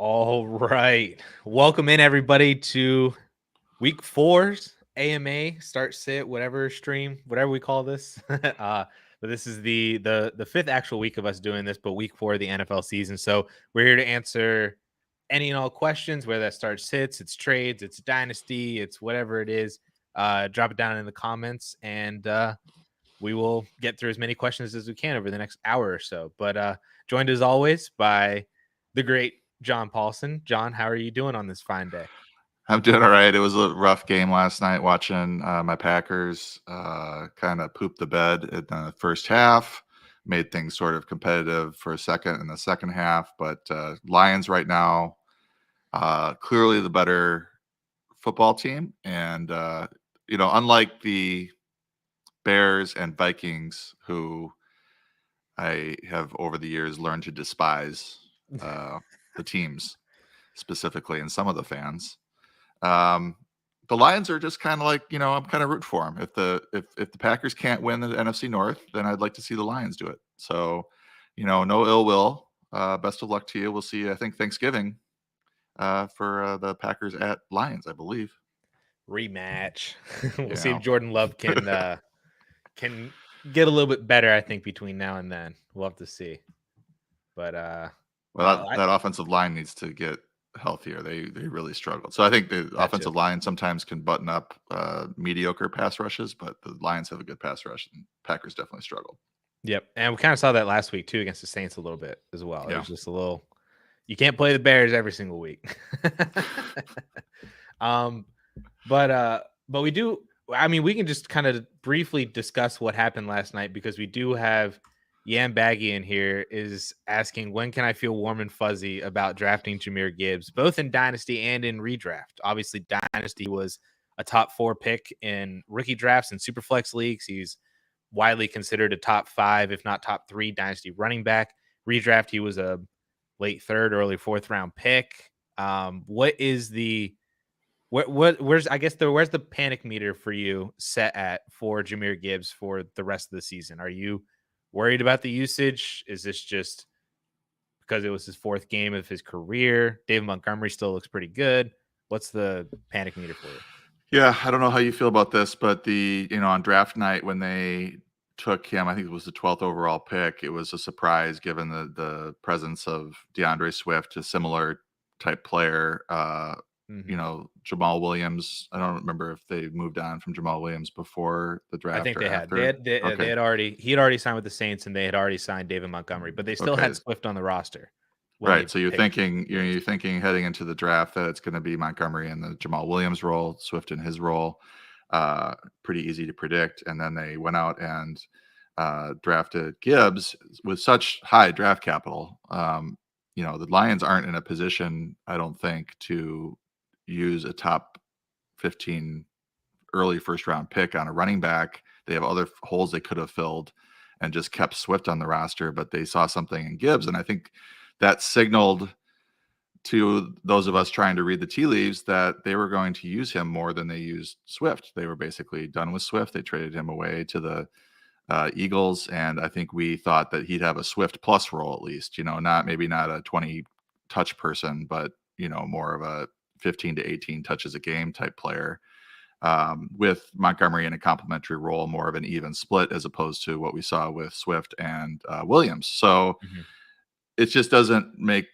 All right. Welcome in everybody to week 4's AMA start sit whatever stream, whatever we call this. But this is the fifth actual week of us doing this, but week 4 of the NFL season. So we're here to answer any and all questions, whether that start sits, it's trades, it's dynasty, it's whatever it is. Drop it down in the comments and we will get through as many questions as we can over the next hour or so. But joined as always by the great John Paulsen. John, how are you doing on this fine day? I'm doing all right. It was a rough game last night watching my Packers kind of poop the bed in the first half, made things sort of competitive for a second in the second half. But Lions right now, clearly the better football team. And, unlike the Bears and Vikings, who I have over the years learned to despise the teams specifically and some of the fans. The Lions are just kind of like, I'm kind of root for them. If the Packers can't win the NFC North, then I'd like to see the Lions do it. So, no ill will. Best of luck to you. We'll see you, I think, Thanksgiving for the Packers at Lions, I believe. Rematch. We'll see if Jordan Love can get a little bit better, I think, between now and then. We'll have to see. But that offensive line needs to get healthier. They really struggled. So I think the offensive line sometimes can button up mediocre pass rushes, but the Lions have a good pass rush, and Packers definitely struggled. Yep, and we kind of saw that last week too against the Saints a little bit as well. Yeah. It was just a little. You can't play the Bears every single week. But we do. I mean, we can just kind of briefly discuss what happened last night because we do have Yam Baggy in here is asking, when can I feel warm and fuzzy about drafting Jahmyr Gibbs, both in Dynasty and in redraft? Obviously, Dynasty was a top 4 pick in rookie drafts and Superflex leagues. He's widely considered a top 5, if not top 3 Dynasty running back. Redraft, he was a late 3rd, early 4th round pick. What is the where's the panic meter for you set at for Jahmyr Gibbs for the rest of the season? Are you worried about the usage? Is this just because it was his 4th game of his career? David Montgomery still looks pretty good. What's the panic meter for you? Yeah, I don't know how you feel about this, but on draft night when they took him, I think it was the 12th overall pick, it was a surprise given the presence of DeAndre Swift, a similar type player. Jamal Williams. I don't remember if they moved on from Jamal Williams before the draft. I think or they after. had. He had already signed with the Saints, and they had already signed David Montgomery, but they still had Swift on the roster. Right. So you're thinking heading into the draft that it's going to be Montgomery in the Jamal Williams role, Swift in his role. Pretty easy to predict. And then they went out and drafted Gibbs with such high draft capital. The Lions aren't in a position, I don't think, to use a top 15 early first round pick on a running back. They have other holes they could have filled and just kept Swift on the roster, but they saw something in Gibbs. And I think that signaled to those of us trying to read the tea leaves that they were going to use him more than they used Swift. They were basically done with Swift. They traded him away to the Eagles. And I think we thought that he'd have a Swift plus role, at least, maybe not a 20 touch person, but, more of a 15 to 18 touches a game type player, with Montgomery in a complementary role, more of an even split as opposed to what we saw with Swift and Williams. So it just doesn't make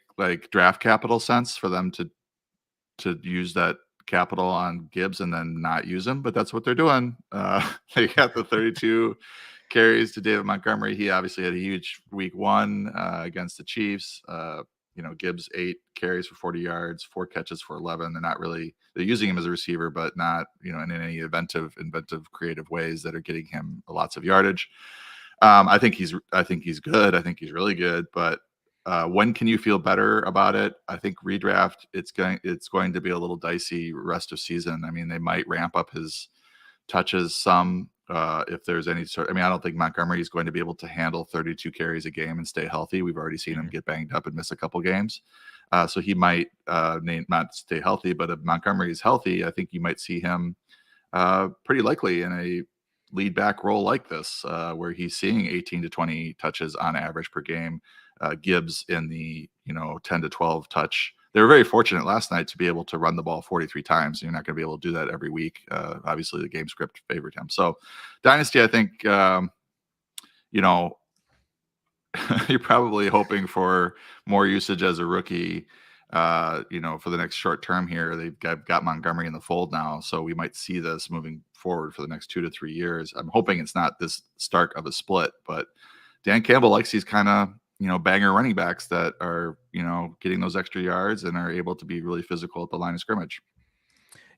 draft capital sense for them to use that capital on Gibbs and then not use him, but that's what they're doing. They got the 32 carries to David Montgomery. He obviously had a huge week 1 against the Chiefs. Gibbs 8 carries for 40 yards, 4 catches for 11. They're using him as a receiver, but not, in any inventive, creative ways that are getting him lots of yardage. I think he's good. I think he's really good, but when can you feel better about it? I think redraft, it's going to be a little dicey rest of season. I mean, they might ramp up his touches some if there's any sort. I mean, I don't think Montgomery is going to be able to handle 32 carries a game and stay healthy. We've already seen him get banged up and miss a couple games. So he might not stay healthy, but if Montgomery is healthy, I think you might see him pretty likely in a lead back role like this, where he's seeing 18 to 20 touches on average per game. Gibbs in the 10 to 12 touch they were very fortunate last night to be able to run the ball 43 times. You're not going to be able to do that every week. Obviously, the game script favored him. So, Dynasty, I think, you're probably hoping for more usage as a rookie. For the next short term here, they've got Montgomery in the fold now, so we might see this moving forward for the next 2 to 3 years. I'm hoping it's not this stark of a split, but Dan Campbell likes these kind of banger running backs that are getting those extra yards and are able to be really physical at the line of scrimmage.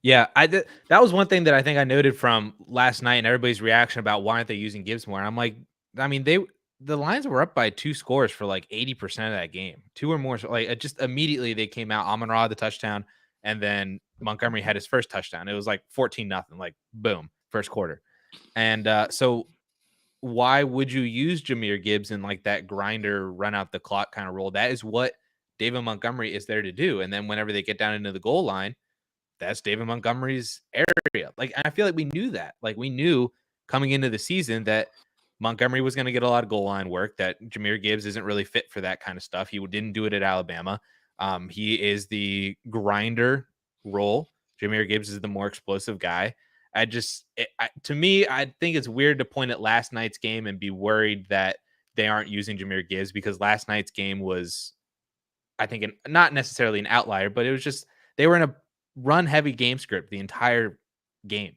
Yeah, that was one thing that I think I noted from last night and everybody's reaction about why aren't they using Gibbs more. And I'm like, I mean, the Lions were up by 2 scores for like 80% of that game, 2 or more. Like just immediately they came out. Amon-Ra the touchdown, and then Montgomery had his first touchdown. It was like 14-0, like boom, first quarter. And so why would you use Jahmyr Gibbs in like that grinder, run out the clock kind of role? That is what David Montgomery is there to do. And then whenever they get down into the goal line, that's David Montgomery's area. Like, I feel like we knew that. Like, we knew coming into the season that Montgomery was going to get a lot of goal line work, that Jahmyr Gibbs isn't really fit for that kind of stuff. He didn't do it at Alabama. He is the grinder role. Jahmyr Gibbs is the more explosive guy. To me, I think it's weird to point at last night's game and be worried that they aren't using Jahmyr Gibbs, because last night's game was, I think, not necessarily an outlier, but it was just, they were in a run heavy game script the entire game.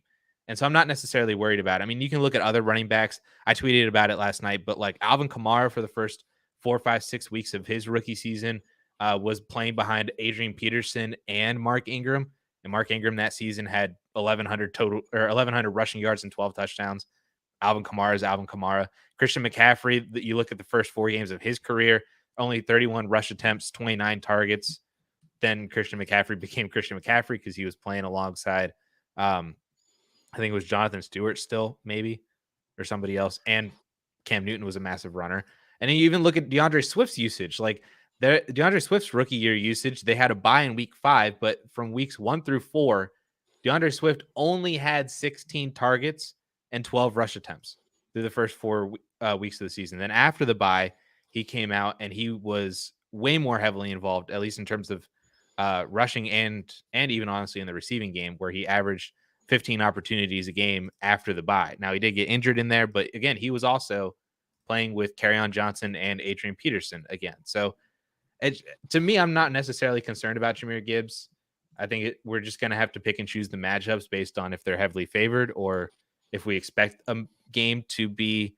And so I'm not necessarily worried about it. I mean, you can look at other running backs. I tweeted about it last night, but like Alvin Kamara for the first 4, 5, 6 weeks of his rookie season was playing behind Adrian Peterson and Mark Ingram. And Mark Ingram that season had 1,100 rushing yards and 12 touchdowns. Alvin Kamara is Alvin Kamara. Christian McCaffrey, you look at the first 4 games of his career, only 31 rush attempts, 29 targets. Then Christian McCaffrey became Christian McCaffrey because he was playing alongside, I think it was Jonathan Stewart still, maybe, or somebody else. And Cam Newton was a massive runner. And then you even look at DeAndre Swift's usage. Like DeAndre Swift's rookie year usage, they had a bye in week 5, but from weeks 1 through 4, DeAndre Swift only had 16 targets and 12 rush attempts through the first 4 weeks of the season. Then after the bye, he came out and he was way more heavily involved, at least in terms of rushing and even honestly in the receiving game, where he averaged 15 opportunities a game after the bye. Now he did get injured in there, but again, he was also playing with Kerryon Johnson and Adrian Peterson again. So to me, I'm not necessarily concerned about Jahmyr Gibbs. I think we're just going to have to pick and choose the matchups based on if they're heavily favored or if we expect a game to be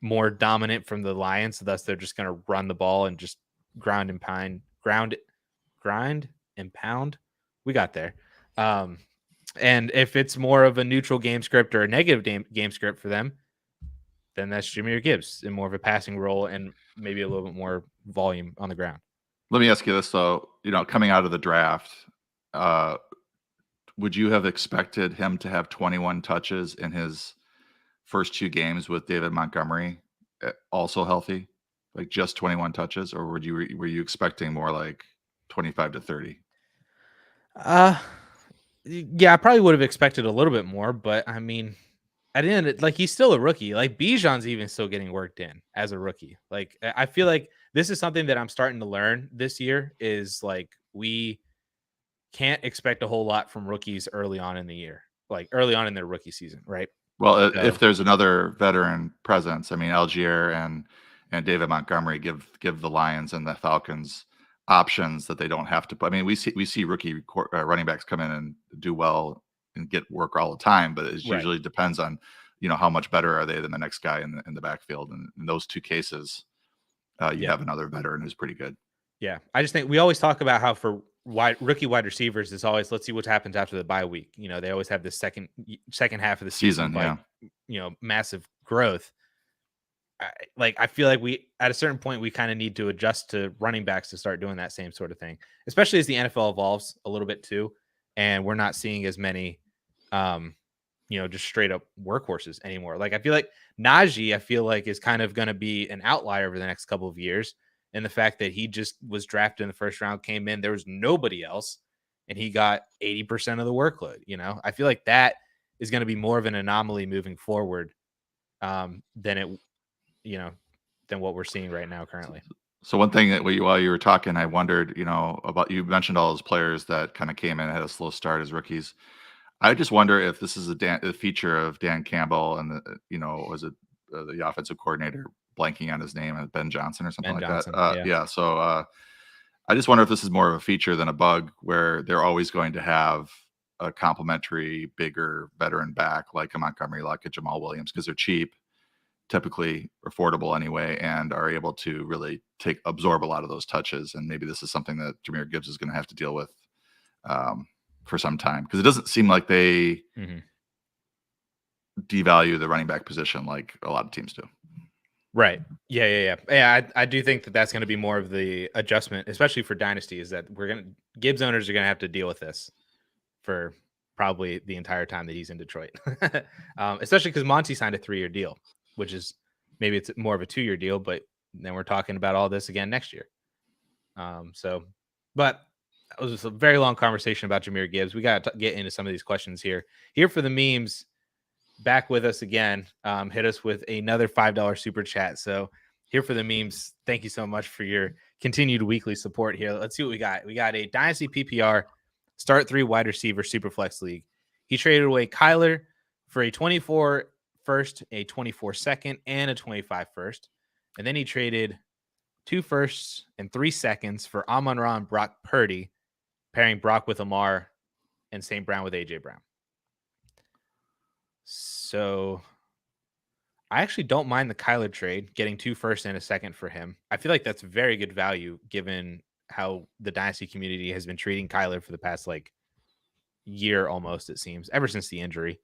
more dominant from the Lions. Thus, they're just going to run the ball and just grind and pound. We got there. And if it's more of a neutral game script or a negative game script for them, then that's Jahmyr Gibbs in more of a passing role and maybe a little bit more volume on the ground. Let me ask you this, though. Coming out of the draft, would you have expected him to have 21 touches in his first 2 games with David Montgomery also healthy, like just 21 touches, or were you expecting more like 25 to 30? Yeah, I probably would have expected a little bit more, but I mean, at the end, like, he's still a rookie. Like, Bijan's even still getting worked in as a rookie. Like, I feel like this is something that I'm starting to learn this year, is like, we can't expect a whole lot from rookies early on in the year, like early on in their rookie season, right? Well, if there's another veteran presence, I mean, Algier and David Montgomery give the Lions and the Falcons options that they don't have to. I mean, we see rookie running backs come in and do well and get work all the time, but it usually depends on how much better are they than the next guy in the backfield. And in those 2 cases, you have another veteran who's pretty good. Yeah, I just think we always talk about how for rookie wide receivers is always, let's see what happens after the bye week. They always have this second half of the season, like, massive growth. I feel like we, at a certain point, we kind of need to adjust to running backs to start doing that same sort of thing, especially as the NFL evolves a little bit too. And we're not seeing as many, just straight up workhorses anymore. Like, I feel like Najee, is kind of going to be an outlier over the next couple of years. And the fact that he just was drafted in the first round, came in, there was nobody else, and he got 80% of the workload. I feel like that is going to be more of an anomaly moving forward than what we're seeing right now currently. So one thing that while you were talking, I wondered, about you mentioned all those players that kind of came in and had a slow start as rookies. I just wonder if this is a feature of Dan Campbell and was it the offensive coordinator blanking on his name, Ben Johnson or something Ben like that. Johnson. Yeah. Yeah. So I just wonder if this is more of a feature than a bug, where they're always going to have a complimentary, bigger veteran back like a Montgomery, like a Jamal Williams, because they're cheap, typically affordable anyway, and are able to really absorb a lot of those touches. And maybe this is something that Jahmyr Gibbs is going to have to deal with for some time, because it doesn't seem like they devalue the running back position like a lot of teams do. Right. Yeah. I do think that that's going to be more of the adjustment, especially for Dynasty, is that Gibbs owners are going to have to deal with this for probably the entire time that he's in Detroit. Especially because Monty signed a 3-year deal, which is maybe it's more of a 2-year deal, but then we're talking about all this again next year. But that was just a very long conversation about Jahmyr Gibbs. We got to get into some of these questions here. Here for the memes. Back with us again. Hit us with another $5 super chat. So here for the memes. Thank you so much for your continued weekly support here. Let's see what we got. We got a Dynasty PPR start 3 wide receiver super flex league. He traded away Kyler for a 24 first, a 24 second, and a 25 first. And then he traded 2 firsts and 3 seconds for Amon-Ra and Brock Purdy, pairing Brock with Amar and St. Brown with AJ Brown. So I actually don't mind the Kyler trade, getting 2 firsts and a second for him. I feel like that's very good value given how the Dynasty community has been treating Kyler for the past year almost, it seems, ever since the injury.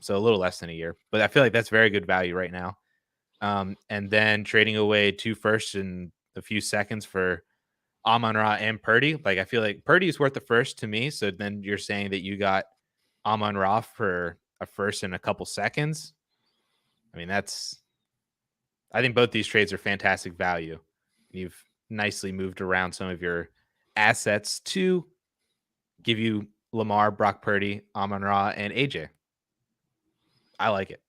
So a little less than a year, but I feel like that's very good value right now. And then trading away 2 firsts and a few seconds for Amon-Ra and Purdy. Like, I feel like Purdy is worth the first to me. So then you're saying that you got Amon-Ra for a first and a couple seconds. I mean, I think both these trades are fantastic value. You've nicely moved around some of your assets to give you Lamar, Brock Purdy, Amon-Ra, and AJ. I like it.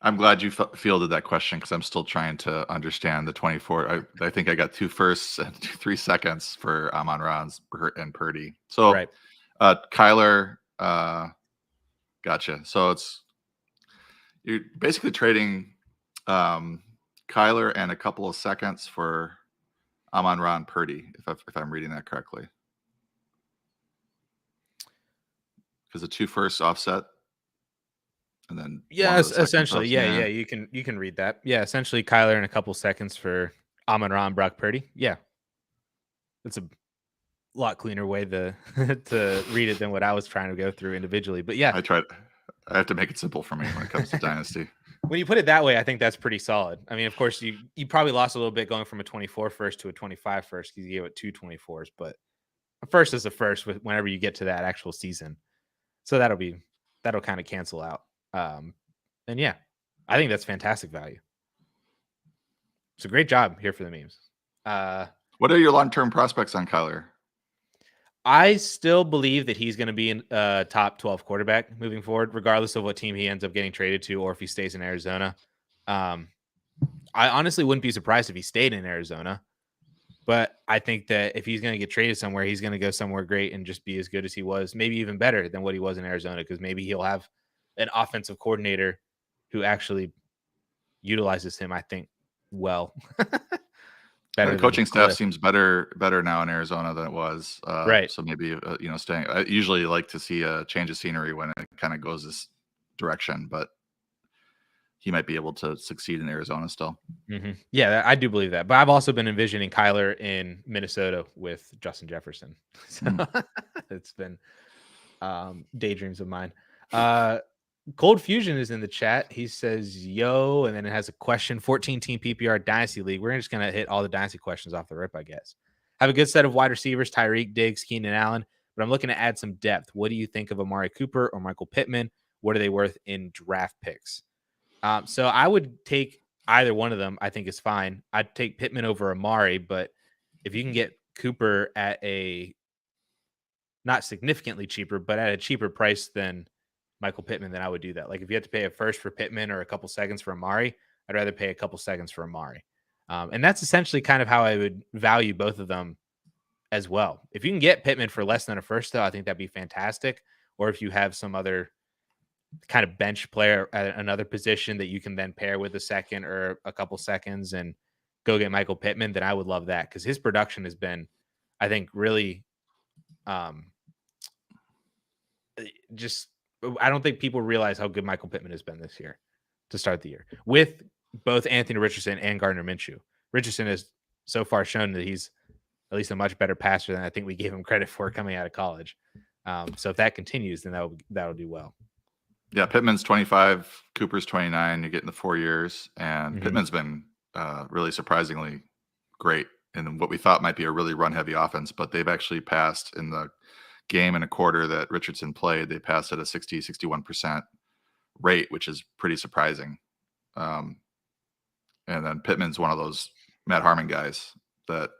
I'm glad you fielded that question, because I'm still trying to understand the 24. I think I got 2 firsts and 3 seconds for Amon-Ra and Purdy. So Right. Kyler, gotcha. So you're basically trading Kyler and a couple of seconds for Amon-Ra and Purdy, if I'm reading that correctly. Because the 2 firsts offset, and then essentially, yeah. You can read that. Yeah, essentially Kyler and a couple seconds for Amon-Ra and Brock Purdy. Yeah, it's a lot cleaner way to read it than what I was trying to go through individually. But yeah, I have to make it simple for me when it comes to Dynasty. When you put it that way, I think that's pretty solid. I mean, of course, you probably lost a little bit going from a 24 first to a 25 first, because you gave it 2 24s, but a first is a first whenever you get to that actual season. So that'll kind of cancel out. And yeah, I think that's fantastic value. It's a great job here for the memes. What are your long-term prospects on Kyler? I still believe that he's going to be a top 12 quarterback moving forward, regardless of what team he ends up getting traded to, or if he stays in Arizona. I honestly wouldn't be surprised if he stayed in Arizona, but I think that if he's going to get traded somewhere, he's going to go somewhere great and just be as good as he was, maybe even better than what he was in Arizona, because maybe he'll have an offensive coordinator who actually utilizes him, I think, well. The coaching staff seems better now in Arizona than it was. Right. So maybe, staying. I usually like to see a change of scenery when it kind of goes this direction, but he might be able to succeed in Arizona still. Mm-hmm. Yeah, I do believe that. But I've also been envisioning Kyler in Minnesota with Justin Jefferson. So it's been daydreams of mine. Cold Fusion is in the chat. He says, yo, and then it has a question. 14-team PPR Dynasty League. We're just going to hit all the Dynasty questions off the rip, I guess. Have a good set of wide receivers, Tyreek, Diggs, Keenan Allen, but I'm looking to add some depth. What do you think of Amari Cooper or Michael Pittman? What are they worth in draft picks? So I would take either one of them. I think is fine. I'd take Pittman over Amari, but if you can get Cooper at a not significantly cheaper, but at a cheaper price than Michael Pittman, then I would do that. Like if you had to pay a first for Pittman or a couple seconds for Amari, I'd rather pay a couple seconds for Amari. And that's essentially kind of how I would value both of them as well. If you can get Pittman for less than a first, though, I think that'd be fantastic. Or if you have some other kind of bench player at another position that you can then pair with a second or a couple seconds and go get Michael Pittman, then I would love that because his production has been, I think, really just I don't think people realize how good Michael Pittman has been this year to start the year with both Anthony Richardson and Gardner Minshew. Richardson has so far shown that he's at least a much better passer than I think we gave him credit for coming out of college. So if that continues, then that'll do well. Yeah, Pittman's 25, Cooper's 29. You're getting the 4 years, and Pittman's been really surprisingly great in what we thought might be a really run-heavy offense, but they've actually passed in the game and a quarter that Richardson played. They passed at a 60, 61% rate, which is pretty surprising. And then Pittman's one of those Matt Harmon guys that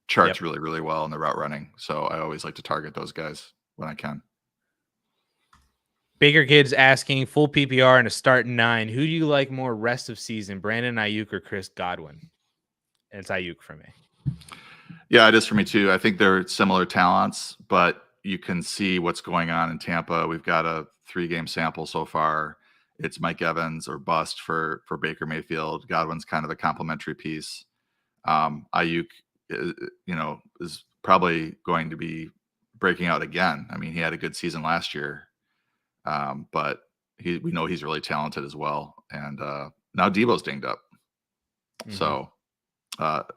charts really, really well in the route running. So I always like to target those guys when I can. Baker Kids asking full PPR and a start 9. Who do you like more rest of season, Brandon Ayuk or Chris Godwin? And it's Ayuk for me. Yeah, it is for me too. I think they're similar talents, but you can see what's going on in Tampa. We've got a 3-game sample so far. It's Mike Evans or bust for Baker Mayfield. Godwin's kind of a complementary piece. Ayuk, is probably going to be breaking out again. I mean, he had a good season last year. But we know he's really talented as well. And now Debo's dinged up. So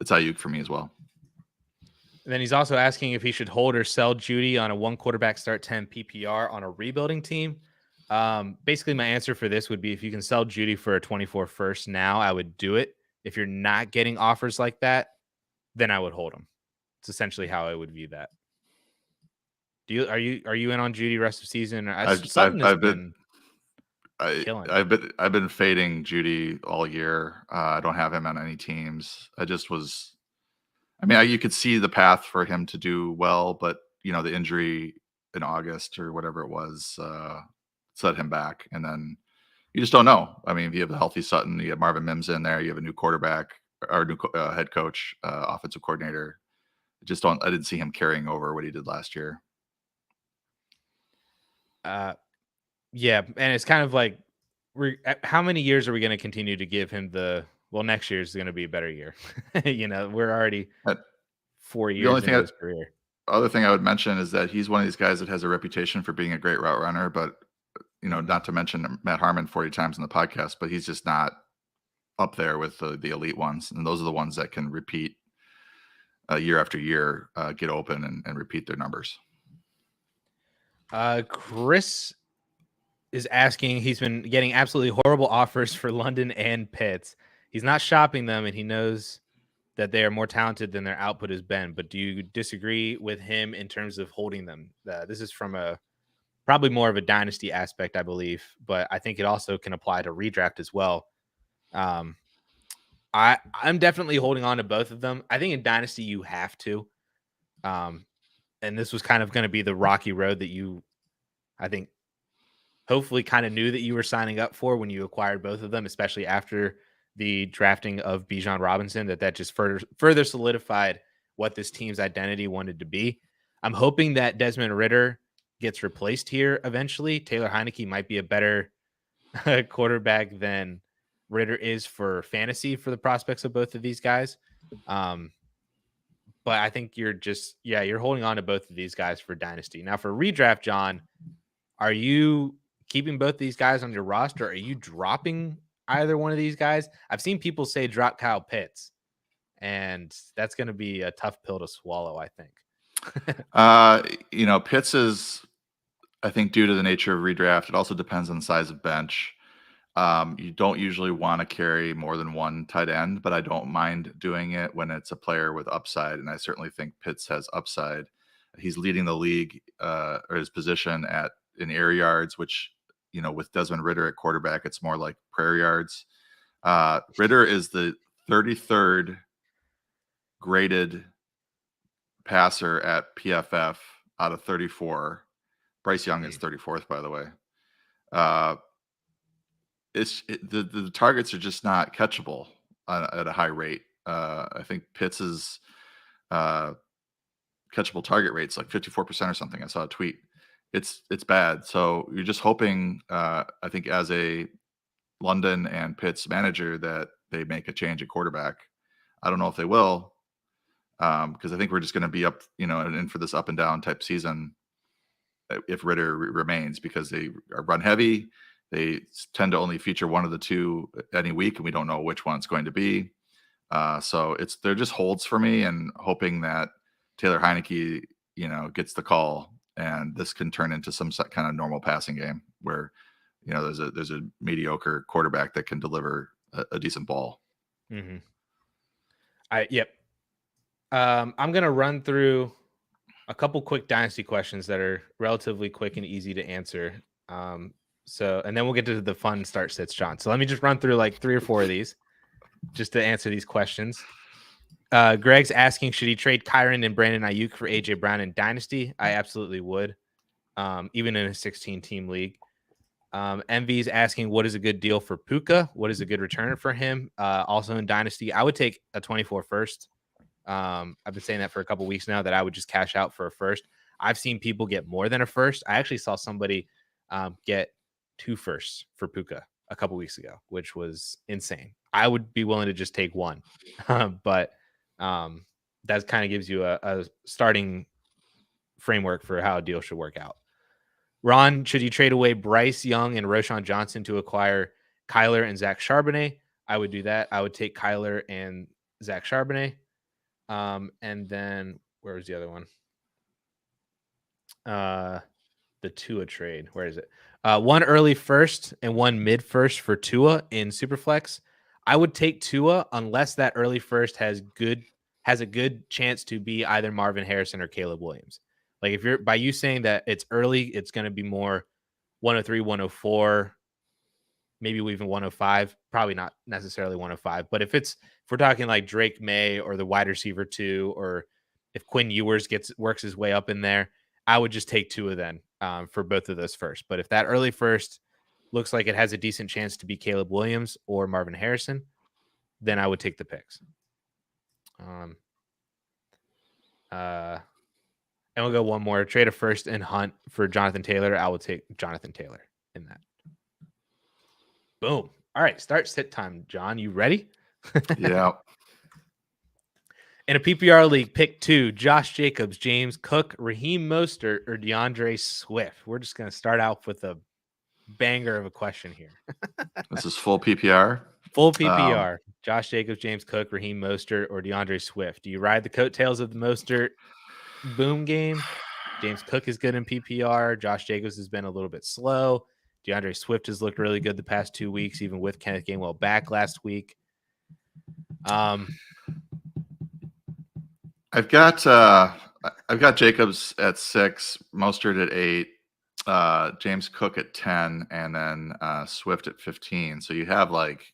it's Ayuk for me as well. And then he's also asking if he should hold or sell Judy on a 1 quarterback start 10 PPR on a rebuilding team. Basically, my answer for this would be if you can sell Judy for a 24 first now, I would do it. If you're not getting offers like that, then I would hold him. It's essentially how I would view that. Are you in on Judy rest of season? I've been fading Judy all year. I don't have him on any teams. You could see the path for him to do well, but the injury in August or whatever it was set him back, and then you just don't know. I mean, if you have a healthy Sutton, you have Marvin Mims in there, you have a new quarterback or new head coach, offensive coordinator. I didn't see him carrying over what he did last year. Yeah, and it's kind of like how many years are we going to continue to give him next year is going to be a better year. We're already 4 years into his career. Other thing I would mention is that he's one of these guys that has a reputation for being a great route runner, but not to mention Matt Harmon 40 times in the podcast, but he's just not up there with the elite ones. And those are the ones that can repeat year after year, get open and repeat their numbers. Chris is asking, he's been getting absolutely horrible offers for London and Pitts. He's not shopping them, and he knows that they are more talented than their output has been. But do you disagree with him in terms of holding them? This is from probably more of a dynasty aspect, I believe, but I think it also can apply to redraft as well. I'm definitely holding on to both of them. I think in dynasty you have to. And this was kind of going to be the rocky road that I think, hopefully kind of knew that you were signing up for when you acquired both of them, especially after the drafting of Bijan Robinson, that just further solidified what this team's identity wanted to be. I'm hoping that Desmond Ridder gets replaced here eventually. Taylor Heineke might be a better quarterback than Ridder is for fantasy for the prospects of both of these guys. But I think you're holding on to both of these guys for dynasty. Now for redraft, John, are you keeping both these guys on your roster? Are you dropping either one of these guys? I've seen people say drop Kyle Pitts, and that's going to be a tough pill to swallow, I think. Pitts is, I think, due to the nature of redraft, it also depends on the size of bench. You don't usually want to carry more than one tight end, but I don't mind doing it when it's a player with upside, and I certainly think Pitts has upside. He's leading the league or his position in air yards, which, with Desmond Ridder at quarterback, it's more like prayer yards. Ridder is the 33rd graded passer at PFF out of 34. Bryce Young is 34th, by the way. the targets are just not catchable at a high rate. I think Pitts's catchable target rate's like 54% or something. I saw a tweet. It's bad. So you're just hoping, I think, as a London and Pitts manager, that they make a change at quarterback. I don't know if they will, because I think we're just going to be up, in for this up and down type season if Ritter remains, because they are run heavy. They tend to only feature one of the two any week, and we don't know which one it's going to be. So they're just holds for me, and hoping that Taylor Heineke, gets the call, and this can turn into some kind of normal passing game where, there's a mediocre quarterback that can deliver a decent ball. Mm-hmm. Yep. I'm gonna run through a couple quick Dynasty questions that are relatively quick and easy to answer. And then we'll get to the fun start sits, John. So let me just run through like 3 or 4 of these just to answer these questions. Greg's asking, should he trade Kyron and Brandon Ayuk for AJ Brown in Dynasty? I absolutely would, even in a 16-team league. MV's asking, what is a good deal for Puka? What is a good return for him? Also in Dynasty, I would take a 24 first. I've been saying that for a couple weeks now, that I would just cash out for a first. I've seen people get more than a first. I actually saw somebody get 2 firsts for Puka a couple weeks ago, which was insane. I would be willing to just take 1, but that kind of gives you a starting framework for how a deal should work out. Ron, should you trade away Bryce Young and Roschon Johnson to acquire Kyler and Zach Charbonnet? I would do that. I would take Kyler and Zach Charbonnet. And then where was the other one? The Tua trade. Where is it? 1 early first and 1 mid first for Tua in Superflex. I would take Tua unless that early first has a good chance to be either Marvin Harrison or Caleb Williams. Like, if you're, by you saying that it's early, it's going to be more 103, 104, maybe even 105, probably not necessarily 105. But if we're talking like Drake May or the wide receiver 2, or if Quinn Ewers works his way up in there, I would just take Tua then for both of those first. But if that early first looks like it has a decent chance to be Caleb Williams or Marvin Harrison, then I would take the picks. And we'll go one more. Trade a first and Hunt for Jonathan Taylor. I will take Jonathan Taylor in that. Boom. All right. Start sit time, John. You ready? Yeah. In a PPR league, pick 2, Josh Jacobs, James Cook, Raheem Mostert, or DeAndre Swift. We're just going to start out with a banger of a question here. This is full PPR. Full PPR. Josh Jacobs, James Cook, Raheem Mostert, or DeAndre Swift. Do you ride the coattails of the Mostert boom game? James Cook is good in PPR. Josh Jacobs has been a little bit slow. DeAndre Swift has looked really good the past 2 weeks, even with Kenneth Gainwell back last week. I've got Jacobs at 6, Mostert at 8, James Cook at 10, and then Swift at 15. So you have like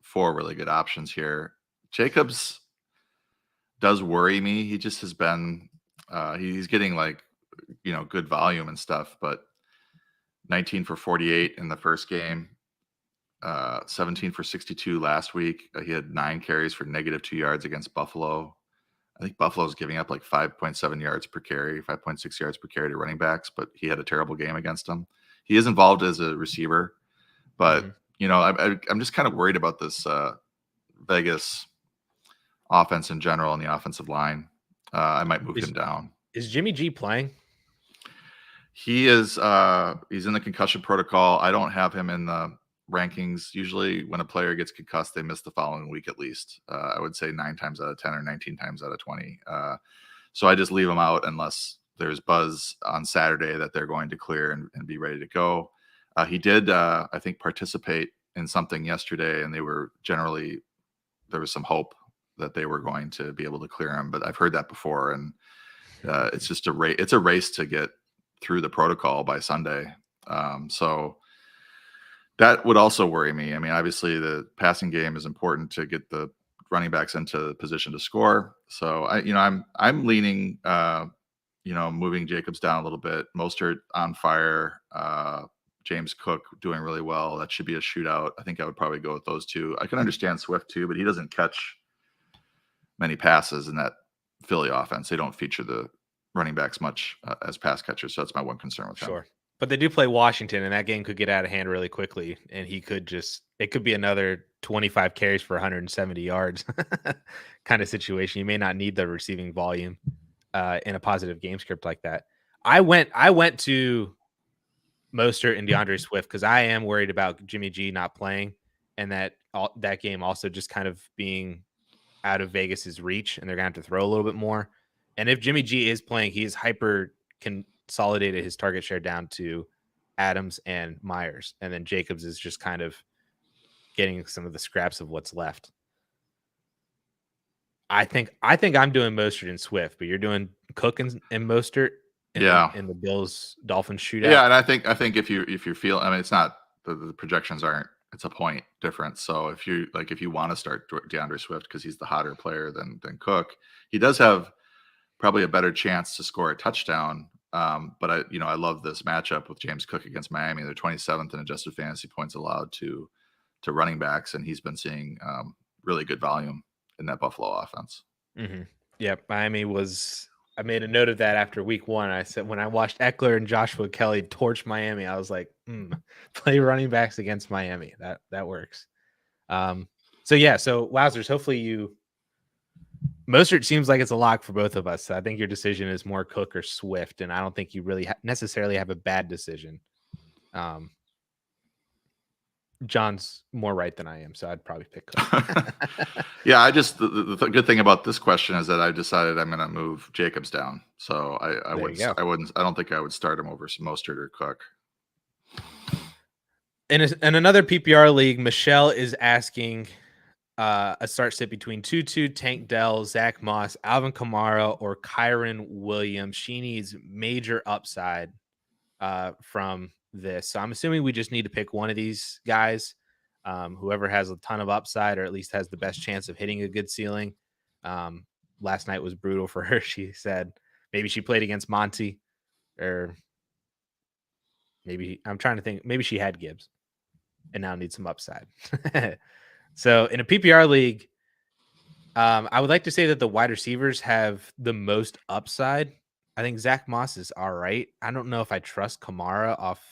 4 really good options here. Jacobs does worry me. He just has been he's getting like good volume and stuff, but 19 for 48 in the first game, 17 for 62 last week. He had 9 carries for -2 yards against Buffalo. I think Buffalo's giving up like 5.7 yards per carry, 5.6 yards per carry to running backs, but he had a terrible game against them. He is involved as a receiver, but I'm just kind of worried about this Vegas offense in general and the offensive line. I might move him down. Is Jimmy G playing? He is. He's in the concussion protocol. I don't have him in the rankings. Usually when a player gets concussed, they miss the following week at least. I would say 9 times out of 10 or 19 times out of 20. So I just leave him out unless there's buzz on Saturday that they're going to clear and be ready to go. He did, I think, participate in something yesterday, and there was some hope that they were going to be able to clear him. But I've heard that before, and it's just a race. It's a race to get through the protocol by Sunday. So that would also worry me. I mean, obviously the passing game is important to get the running backs into the position to score. So I'm leaning, moving Jacobs down a little bit. Mostert on fire. James Cook doing really well. That should be a shootout. I think I would probably go with those two. I can understand Swift too, but he doesn't catch many passes in that Philly offense. They don't feature the running backs much as pass catchers. So that's my one concern with him. Sure. But they do play Washington, and that game could get out of hand really quickly. And he could it could be another 25 carries for 170 yards kind of situation. You may not need the receiving volume in a positive game script like that. I went to Mostert and DeAndre Swift because I am worried about Jimmy G not playing, and that game also just kind of being out of Vegas's reach, and they're going to have to throw a little bit more. And if Jimmy G is playing, he is hyper consolidated his target share down to Adams and Myers, and then Jacobs is just kind of getting some of the scraps of what's left. I think I'm doing Mostert and Swift, but you're doing Cook and Mostert in the Bills Dolphins shootout. Yeah, and I think if you're feeling, I mean, it's not the projections aren't. It's a point difference. So if you want to start DeAndre Swift because he's the hotter player than Cook, he does have probably a better chance to score a touchdown. But I love this matchup with James Cook against Miami. They're 27th in adjusted fantasy points allowed to running backs, and he's been seeing really good volume in that Buffalo offense. Mm-hmm. Yep, Miami was. I made a note of that after week 1. I said when I watched Eckler and Joshua Kelly torch Miami, I was like, play running backs against Miami. That works. So Wowzers, hopefully Mostert seems like it's a lock for both of us. So I think your decision is more Cook or Swift, and I don't think you really necessarily have a bad decision. John's more right than I am, so I'd probably pick Cook. Yeah, I just the good thing about this question is that I decided I'm going to move Jacobs down. So I don't think I would start him over Mostert or Cook. In another PPR league, Michelle is asking a start sit between Tutu, Tank Dell, Zach Moss, Alvin Kamara, or Kyron Williams. She needs major upside from this. So I'm assuming we just need to pick one of these guys, whoever has a ton of upside or at least has the best chance of hitting a good ceiling. Last night was brutal for her. She said maybe she played against Monty, or maybe I'm trying to think. Maybe she had Gibbs and now needs some upside. So in a PPR league, I would like to say that the wide receivers have the most upside. I think Zach Moss is all right. I don't know if I trust Kamara off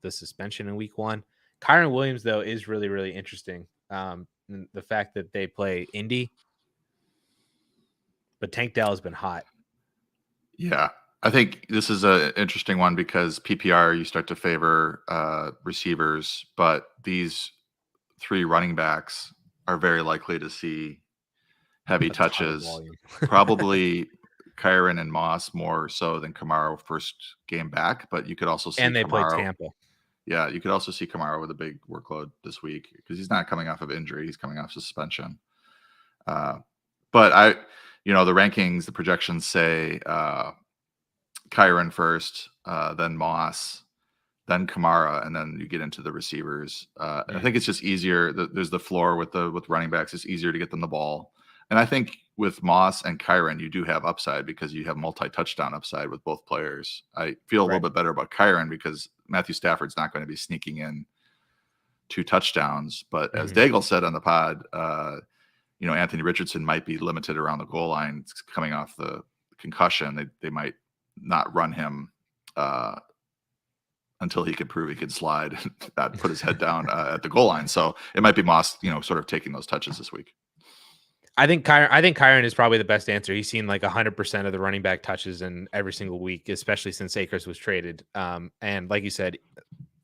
the suspension in week 1. Kyron Williams, though, is really, really interesting. The fact that they play Indy, but Tank Dell has been hot. Yeah, I think this is an interesting one because PPR, you start to favor receivers, but these 3 running backs are very likely to see heavy touches. Probably Kyron and Moss more so than Kamara first game back, but you could also see they Kamara, play Tampa. Yeah, you could also see Kamara with a big workload this week because he's not coming off of injury; he's coming off suspension. But the rankings, the projections say Kyron first, then Moss, then Kamara, and then you get into the receivers. I think it's just easier. There's the floor with running backs. It's easier to get them the ball. And I think with Moss and Kyron, you do have upside because you have multi-touchdown upside with both players. I feel a little bit better about Kyron because Matthew Stafford's not going to be sneaking in 2 touchdowns. But as Daigle said on the pod, Anthony Richardson might be limited around the goal line coming off the concussion. They might not run him until he could prove he could slide, not put his head down at the goal line. So it might be Moss, sort of taking those touches this week. I think Kyron is probably the best answer. He's seen like 100% of the running back touches in every single week, especially since Akers was traded. And like you said,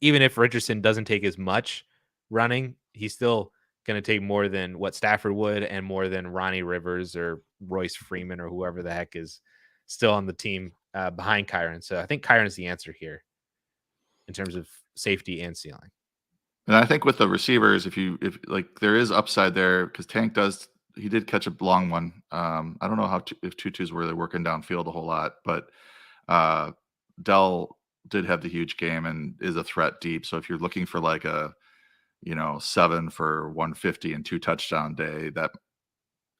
even if Richardson doesn't take as much running, he's still going to take more than what Stafford would and more than Ronnie Rivers or Royce Freeman or whoever the heck is still on the team behind Kyron. So I think Kyron is the answer here in terms of safety and ceiling. And I think with the receivers, if there is upside there because Tank he did catch a long one. I don't know if Tutu's really working downfield a whole lot, but Dell did have the huge game and is a threat deep. So if you're looking for like a 7 for 150 and 2 touchdown day, that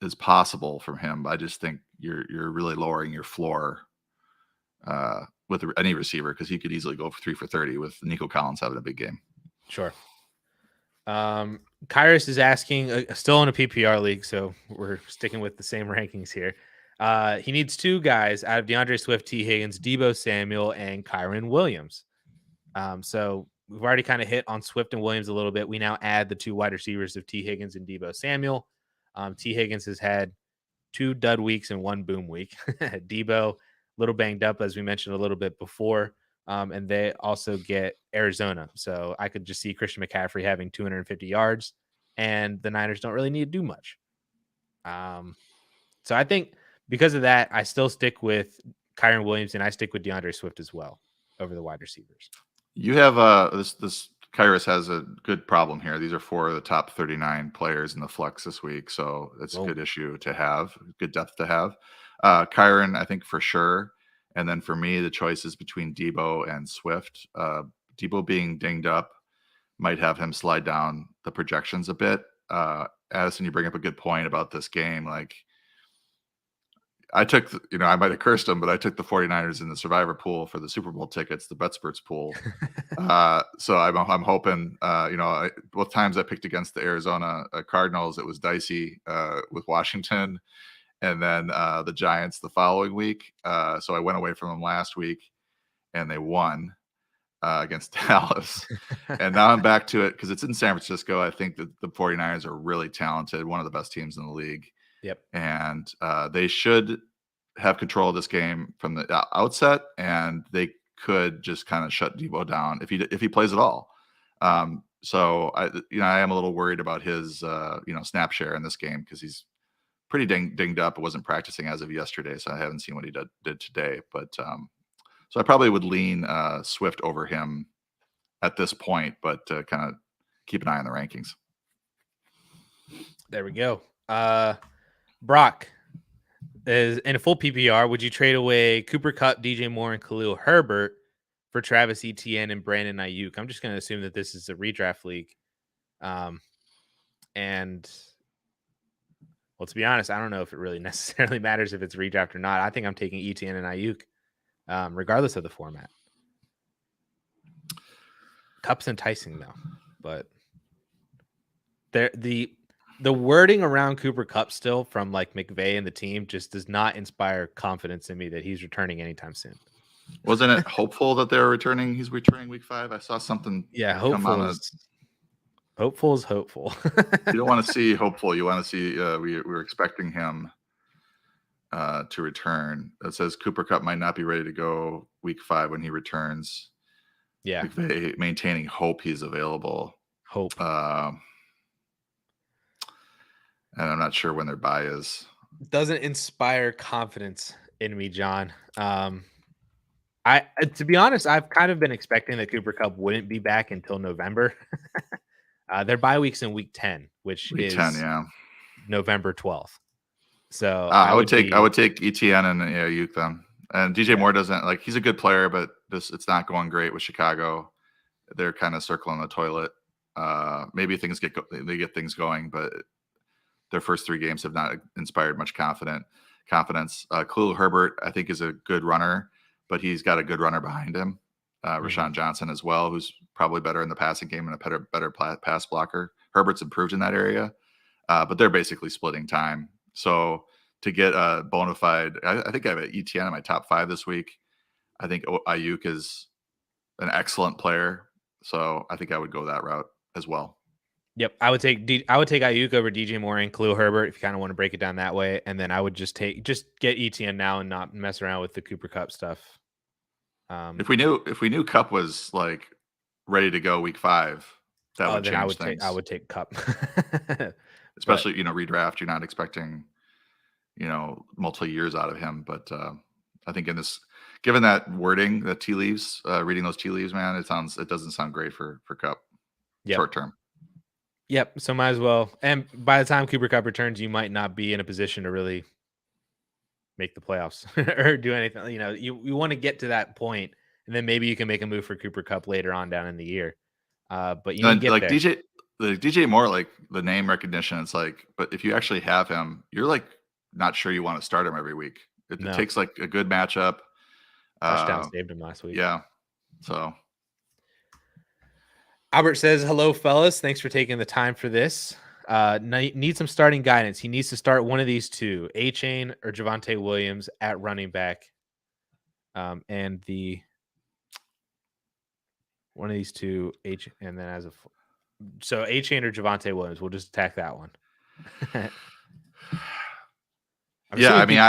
is possible from him. I just think you're really lowering your floor with any receiver because he could easily go for 3 for 30 with Nico Collins having a big game. Sure. Kyrus is asking, still in a PPR league, so we're sticking with the same rankings here. He needs 2 guys out of DeAndre Swift, T. Higgins, Deebo Samuel, and Kyron Williams. So we've already kind of hit on Swift and Williams a little bit. We now add the 2 wide receivers of T. Higgins and Deebo Samuel. T. Higgins has had 2 dud weeks and 1 boom week. Deebo, a little banged up, as we mentioned a little bit before. And they also get Arizona. So I could just see Christian McCaffrey having 250 yards, and the Niners don't really need to do much. So I think because of that, I still stick with Kyron Williams, and I stick with DeAndre Swift as well over the wide receivers. You have this Kyrus has a good problem here. These are 4 of the top 39 players in the flex this week, so it's a good issue to have, good depth to have. Kyron, I think for sure. And then for me, the choice is between Deebo and Swift. Deebo being dinged up might have him slide down the projections a bit. Addison, you bring up a good point about this game. Like, I took, I might have cursed them, but I took the 49ers in the survivor pool for the Super Bowl tickets, the BetSperts pool. So I'm hoping, both times I picked against the Arizona Cardinals, it was dicey with Washington. And then the Giants the following week. So I went away from them last week, and they won against Dallas. And now I'm back to it because it's in San Francisco. I think that the 49ers are really talented, one of the best teams in the league. Yep. And they should have control of this game from the outset, and they could just kind of shut Deebo down if he plays at all. So I am a little worried about his snap share in this game because he's pretty dinged up. I wasn't practicing as of yesterday, so I haven't seen what he did today. But so I probably would lean Swift over him at this point, but kind of keep an eye on the rankings. There we go. Brock is in a full PPR. Would you trade away Cooper Kupp, DJ Moore, and Khalil Herbert for Travis Etienne and Brandon Ayuk? I'm just going to assume that this is a redraft league. And well, to be honest, I don't know if it really necessarily matters if it's redraft or not. I think I'm taking Etienne and Ayuk, regardless of the format. Kupp's enticing though, but the wording around Cooper Kupp still from like McVay and the team just does not inspire confidence in me that he's returning anytime soon. Wasn't it hopeful that they're returning? He's returning week 5. I saw something. Yeah, hopeful is hopeful. You don't want to see hopeful. You want to see we were expecting him to return. It says Cooper Kupp might not be ready to go week 5 when he returns. Yeah, McVay maintaining hope he's available. Hope. And I'm not sure when their bye is. Doesn't inspire confidence in me, John. To be honest, I've kind of been expecting that Cooper Kupp wouldn't be back until November. Their bye week's in week 10, which is 10, yeah. November 12th. So I would take Etienne and Ayuk then. And DJ Moore doesn't he's a good player, but it's not going great with Chicago. They're kind of circling the toilet. Maybe things get things going, but their first 3 games have not inspired much confidence. Khalil Herbert, I think, is a good runner, but he's got a good runner behind him. Rashawn Johnson as well, who's probably better in the passing game and a better pass blocker. Herbert's improved in that area, but they're basically splitting time. So to get a bona fide, I think I have an Etienne in my top 5 this week. I think Ayuk is an excellent player, so I think I would go that route as well. Yep, I would take Ayuk over DJ Moore and Khalil Herbert if you kind of want to break it down that way, and then I would just get Etienne now and not mess around with the Cooper Kupp stuff. If we knew Kupp was ready to go week 5, that would change things. I would take Kupp, especially redraft. You're not expecting multiple years out of him, but I think given that wording, the tea leaves, reading those tea leaves, man, it doesn't sound great for Kupp short term. Yep. So might as well. And by the time Cooper Kupp returns, you might not be in a position to really make the playoffs or do anything. You want to get to that point, and then maybe you can make a move for Cooper Kupp later on down in the year. But you get there. DJ Moore, the name recognition, it's but if you actually have him, you're not sure you want to start him every week. It takes a good matchup. Touchdown saved him last week. Yeah. So Albert says, hello, fellas. Thanks for taking the time for this. Need some starting guidance. He needs to start one of these two, A-Chain or Javonte Williams at running back. And the one of these two, and then so A-Chain or Javonte Williams. We'll just attack that one. Yeah, I mean,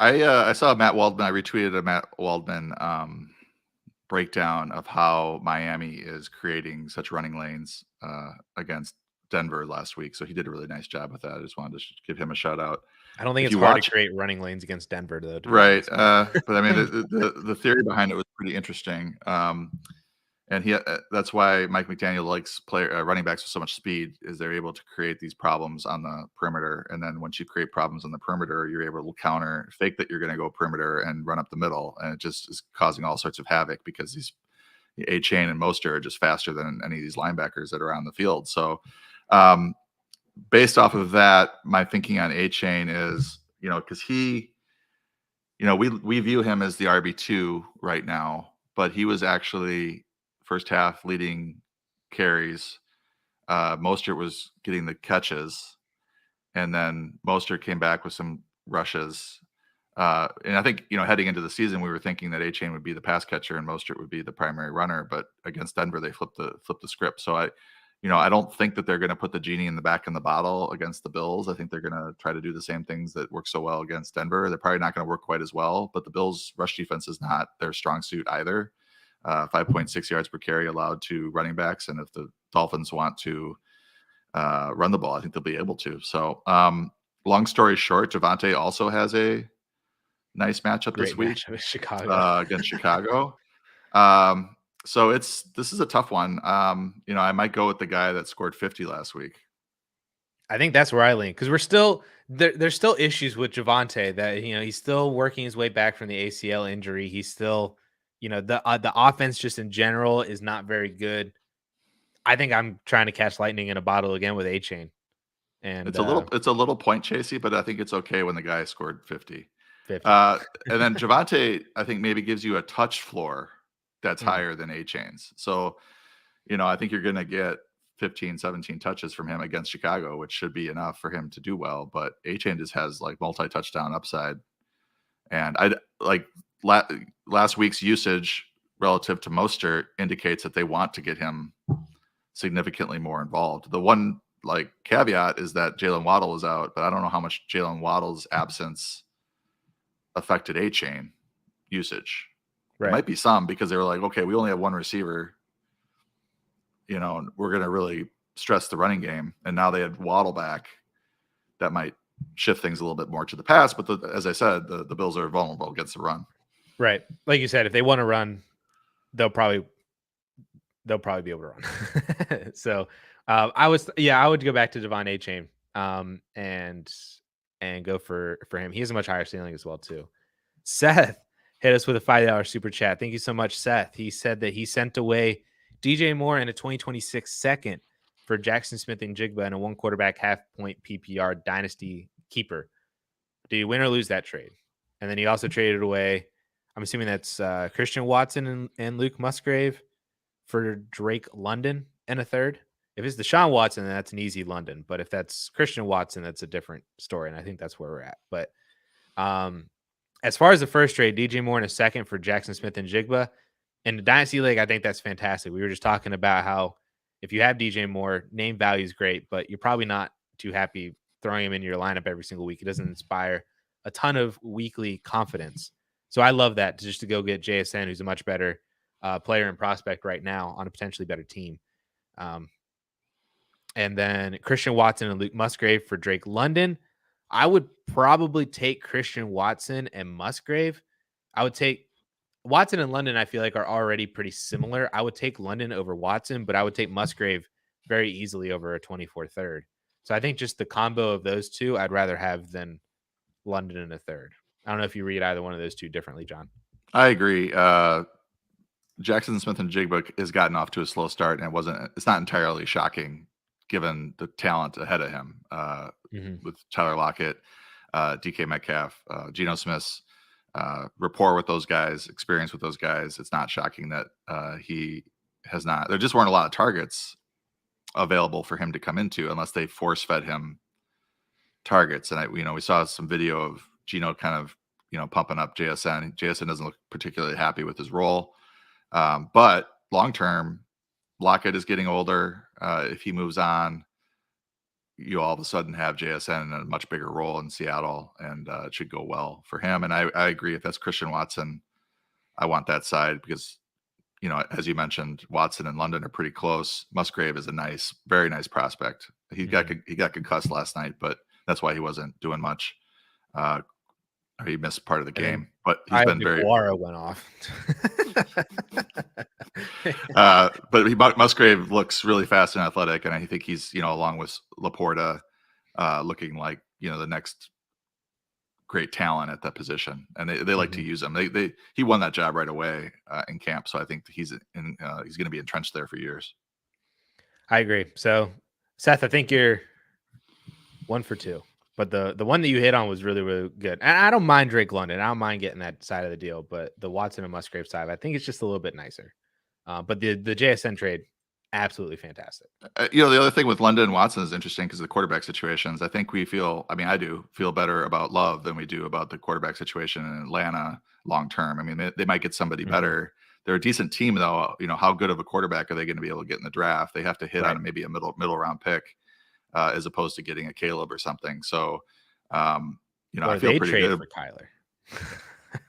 I saw Matt Waldman. I retweeted a Matt Waldman breakdown of how Miami is creating such running lanes against Denver last week. So he did a really nice job with that. I just wanted to give him a shout out. I don't think it's hard to create running lanes against Denver, though. Right. But I mean, the theory behind it was pretty interesting. And that's why Mike McDaniel likes running backs with so much speed, is they're able to create these problems on the perimeter. And then once you create problems on the perimeter, you're able to fake that you're going to go perimeter and run up the middle. And it just is causing all sorts of havoc because these A-Chain and Mostert are just faster than any of these linebackers that are on the field. So based off of that, my thinking on A-Chain is, because we view him as the RB2 right now, but he was actually first half leading carries. Mostert was getting the catches, and then Mostert came back with some rushes. And I think, heading into the season, we were thinking that A-Chain would be the pass catcher and Mostert would be the primary runner. But against Denver, they flipped the script. So I don't think that they're going to put the genie in the bottle against the Bills. I think they're going to try to do the same things that work so well against Denver. They're probably not going to work quite as well, but the Bills' rush defense is not their strong suit either. 5.6 yards per carry allowed to running backs. And if the Dolphins want to run the ball, I think they'll be able to. So long story short, Javonte also has a nice matchup this week against Chicago. So this is a tough one. I might go with the guy that scored 50 last week. I think that's where I lean, because we're still there's still issues with Javonte that he's still working his way back from the ACL injury. He's still the offense just in general is not very good. I think I'm trying to catch lightning in a bottle again with A-Chain. And it's a little point chasey, but I think it's okay when the guy scored 50. And then Javonte, I think, maybe gives you a touch floor that's higher than A-Chain's. So, I think you're going to get 15, 17 touches from him against Chicago, which should be enough for him to do well. But A-Chain just has like multi-touchdown upside. And I like last week's usage relative to Mostert indicates that they want to get him significantly more involved. The one caveat is that Jalen Waddle is out, but I don't know how much Jalen Waddle's absence affected A-Chain usage. Right. It might be some, because they were like, okay, we only have one receiver, and we're going to really stress the running game. And now they had Waddle back. That might shift things a little bit more to the pass. But as I said, the Bills are vulnerable against the run. Right. Like you said, if they want to run, they'll probably be able to run. So I would go back to Devon A-Chain and go for him. He has a much higher ceiling as well too. Seth hit us with a $5 super chat. Thank you so much, Seth. He said that he sent away DJ Moore in a 2026 second for Jackson Smith and Jigba and a 1 quarterback half-point PPR dynasty keeper. Do you win or lose that trade? And then he also traded away, I'm assuming that's Christian Watson and Luke Musgrave for Drake London and a third. If it's Deshaun Watson, then that's an easy London. But if that's Christian Watson, that's a different story. And I think that's where we're at. But as far as the first trade, DJ Moore in a second for Jackson Smith and Jigba. In the Dynasty League, I think that's fantastic. We were just talking about how if you have DJ Moore, name value is great, but you're probably not too happy throwing him in your lineup every single week. It doesn't inspire a ton of weekly confidence. So I love that, just to go get JSN, who's a much better player and prospect right now on a potentially better team. And then Christian Watson and Luke Musgrave for Drake London. I would probably take Christian Watson and Musgrave. I would take Watson and London, I feel like, are already pretty similar. I would take London over Watson, but I would take Musgrave very easily over a 24 third. So I think just the combo of those two, I'd rather have than London in a third. I don't know if you read either one of those two differently, John. I agree. Jackson Smith and Jigba has gotten off to a slow start, and it's not entirely shocking given the talent ahead of him with Tyler Lockett, DK Metcalf, Geno Smith. rapport with those guys, experience with those guys, it's not shocking that he has not. There just weren't a lot of targets available for him to come into unless they force fed him targets. And we saw some video of Geno kind of pumping up JSN. JSN doesn't look particularly happy with his role, but long term, Lockett is getting older. If he moves on, you all of a sudden have JSN in a much bigger role in Seattle, and it should go well for him. And I agree, if that's Christian Watson, I want that side because, as you mentioned, Watson and London are pretty close. Musgrave is a very nice prospect. He got concussed last night, but that's why he wasn't doing much. He missed part of the game, but he's been very. Guara went off. But Musgrave looks really fast and athletic, and I think he's along with Laporta, looking like the next great talent at that position, and they like to use him. He won that job right away in camp, so I think he's going to be entrenched there for years. I agree. So, Seth, I think you're 1 for 2. But the one that you hit on was really, really good. And I don't mind Drake London. I don't mind getting that side of the deal. But the Watson and Musgrave side, I think it's just a little bit nicer. But the JSN trade, absolutely fantastic. The other thing with London and Watson is interesting because of the quarterback situations. I think I do feel better about Love than we do about the quarterback situation in Atlanta long term. I mean, they might get somebody better. They're a decent team, though. How good of a quarterback are they going to be able to get in the draft? They have to hit on maybe a middle round pick. As opposed to getting a Caleb or something. So, I feel pretty good. For Kyler.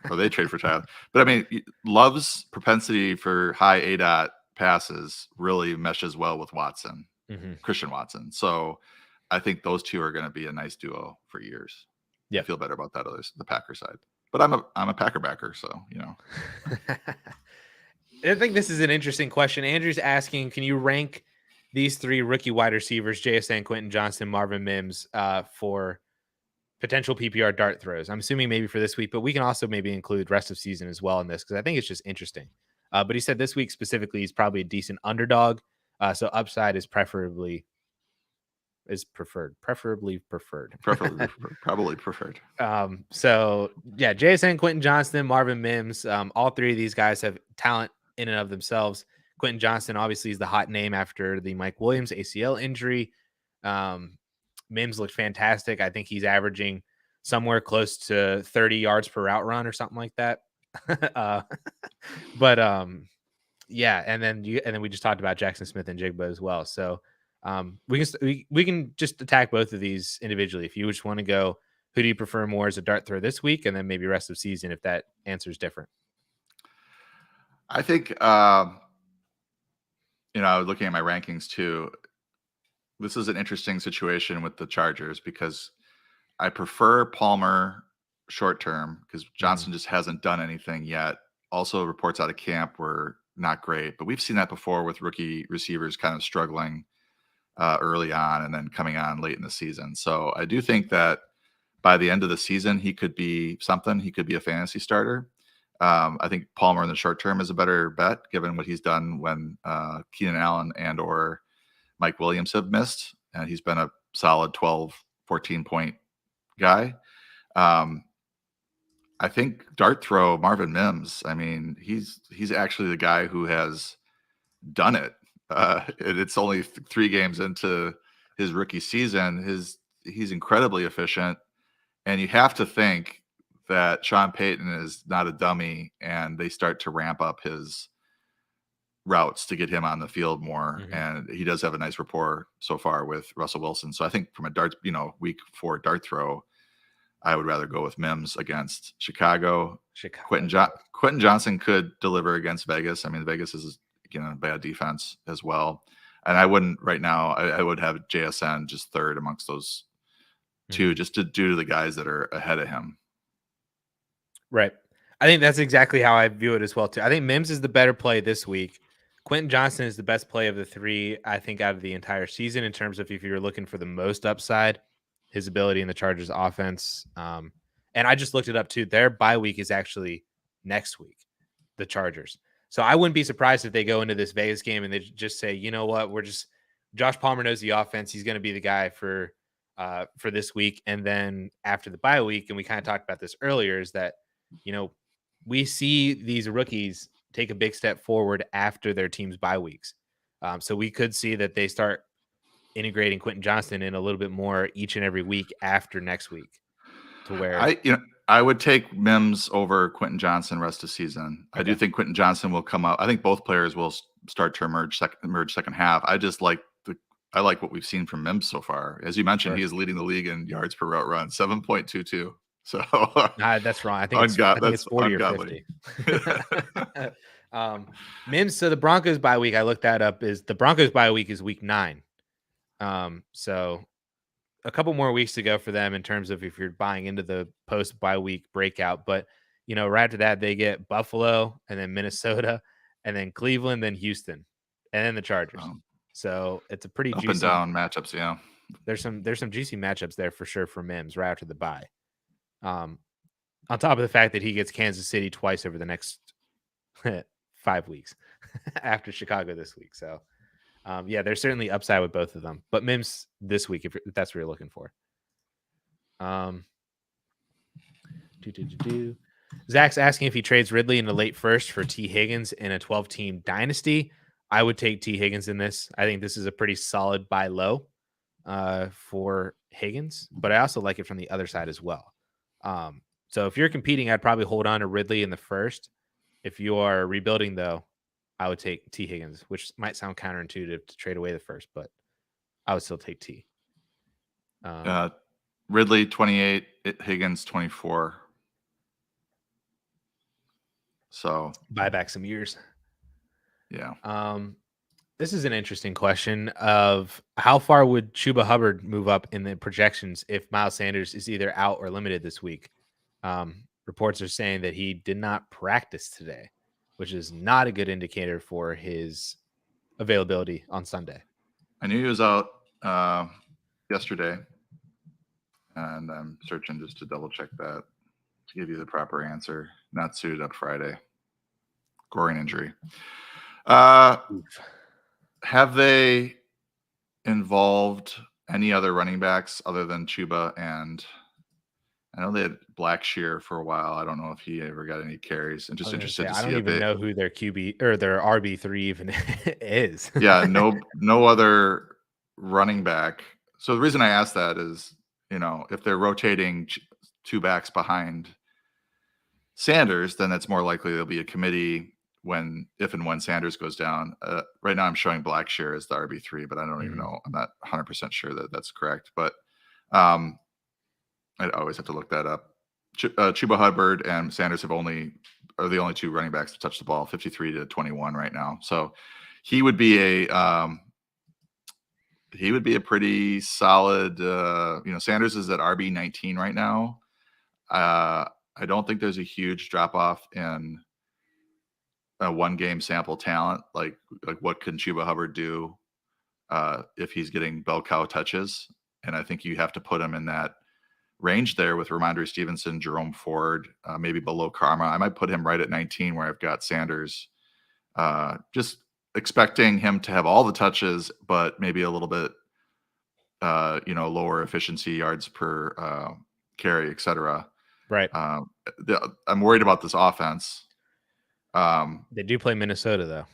Or they trade for Tyler. But I mean, Love's propensity for high ADOT passes really meshes well with Watson, Christian Watson. So I think those two are going to be a nice duo for years. Yeah, I feel better about that. The Packer side, but I'm a Packer backer, so I think this is an interesting question. Andrew's asking, can you rank these 3 rookie wide receivers, JSN, Quentin Johnston, Marvin Mims, for potential PPR dart throws? I'm assuming maybe for this week, but we can also maybe include rest of season as well in this because I think it's just interesting. But he said this week specifically, he's probably a decent underdog. So upside is preferred. Probably preferred. So yeah, JSN, Quentin Johnston, Marvin Mims, all 3 of these guys have talent in and of themselves. Quentin Johnston obviously is the hot name after the Mike Williams ACL injury. Mims looked fantastic. I think he's averaging somewhere close to 30 yards per route run or something like that. Yeah. And then we just talked about Jackson Smith and Jigba as well. So we can just attack both of these individually. If you just want to go, who do you prefer more as a dart throw this week? And then maybe rest of season, if that answer is different. I think, looking at my rankings too, this is an interesting situation with the Chargers because I prefer Palmer short term because Johnson just hasn't done anything yet. Also, reports out of camp were not great, but we've seen that before with rookie receivers kind of struggling early on and then coming on late in the season. So I do think that by the end of the season, he could be something. He could be a fantasy starter. I think Palmer in the short term is a better bet given what he's done when Keenan Allen and or Mike Williams have missed. And he's been a solid 12, 14 point guy. I think dart throw Marvin Mims. I mean, he's actually the guy who has done it. It's only 3 games into his rookie season. He's incredibly efficient. And you have to think that Sean Payton is not a dummy and they start to ramp up his routes to get him on the field more. And he does have a nice rapport so far with Russell Wilson. So I think from a dart, week 4 dart throw, I would rather go with Mims against Chicago. Quentin Johnson could deliver against Vegas. I mean, Vegas is a bad defense as well. And I wouldn't right now. I would have JSN just third amongst those 2, just due to the guys that are ahead of him. Right. I think that's exactly how I view it as well too. I think Mims is the better play this week. Quentin Johnston is the best play of the 3, I think, out of the entire season in terms of if you're looking for the most upside, his ability in the Chargers offense. And I just looked it up too. Their bye week is actually next week, the Chargers. So I wouldn't be surprised if they go into this Vegas game and they just say, you know what, Josh Palmer knows the offense. He's going to be the guy for this week. And then after the bye week, and we kind of talked about this earlier, is that we see these rookies take a big step forward after their team's bye weeks. So we could see that they start integrating Quentin Johnston in a little bit more each and every week after next week, to where I would take Mims over Quentin Johnson rest of season. okay. I do think Quentin Johnson will come up. I think both players will start to emerge second half. I like what we've seen from Mims so far. As you mentioned, Sure. he is leading the league in yards per route run, 7.22. So That's wrong. I think it's 40 ungodly. or 50. Mims. So the Broncos bye week, I looked that up. Is the Broncos bye week is week 9. So a couple more weeks to go for them in terms of if you're buying into the post bye week breakout. But right after that, they get Buffalo and then Minnesota and then Cleveland, then Houston, and then the Chargers. So it's a pretty up juicy and down matchups. Yeah, there's some juicy matchups there for sure for Mims right after the bye. On top of the fact that he gets Kansas City twice over the next 5 weeks after Chicago this week. So, there's certainly upside with both of them. But Mims this week, if that's what you're looking for. Zach's asking if he trades Ridley in the late first for T. Higgins in a 12-team dynasty. I would take T. Higgins in this. I think this is a pretty solid buy low for Higgins, but I also like it from the other side as well. So if you're competing, I'd probably hold on to Ridley in the first. If you are rebuilding, though, I would take T. Higgins, which might sound counterintuitive to trade away the first, but I would still take T. Ridley 28, Higgins 24. So buy back some years. Yeah. This is an interesting question of how far would Chuba Hubbard move up in the projections if Miles Sanders is either out or limited this week? Reports are saying that he did not practice today, which is not a good indicator for his availability on Sunday. I knew he was out yesterday, and I'm searching just to double check that to give you the proper answer. Not suited up Friday. Groin injury. Have they involved any other running backs other than Chuba? And I know they had Blackshear for a while. I don't know if he ever got any carries. And just interested to see. I don't even know who their QB or their RB3 even is. Yeah, no other running back. So the reason I asked that is, if they're rotating 2 backs behind Sanders, then it's more likely there'll be a committee if and when Sanders goes down. Right now I'm showing Blackshear as the RB3, but I don't even know. I'm not 100% sure that that's correct, but I'd always have to look that up. Chuba Hubbard and Sanders are the only 2 running backs to touch the ball, 53-21 right now. So he would be a pretty solid, Sanders is at RB 19 right now. I don't think there's a huge drop off in a 1-game sample talent. Like what can Chuba Hubbard do if he's getting bell cow touches? And I think you have to put him in that range there with Ramondre Stevenson, Jerome Ford, maybe below Karma. I might put him right at 19 where I've got Sanders. Just expecting him to have all the touches, but maybe a little bit, lower efficiency, yards per carry, etc. Right. I'm worried about this offense. They do play Minnesota, though.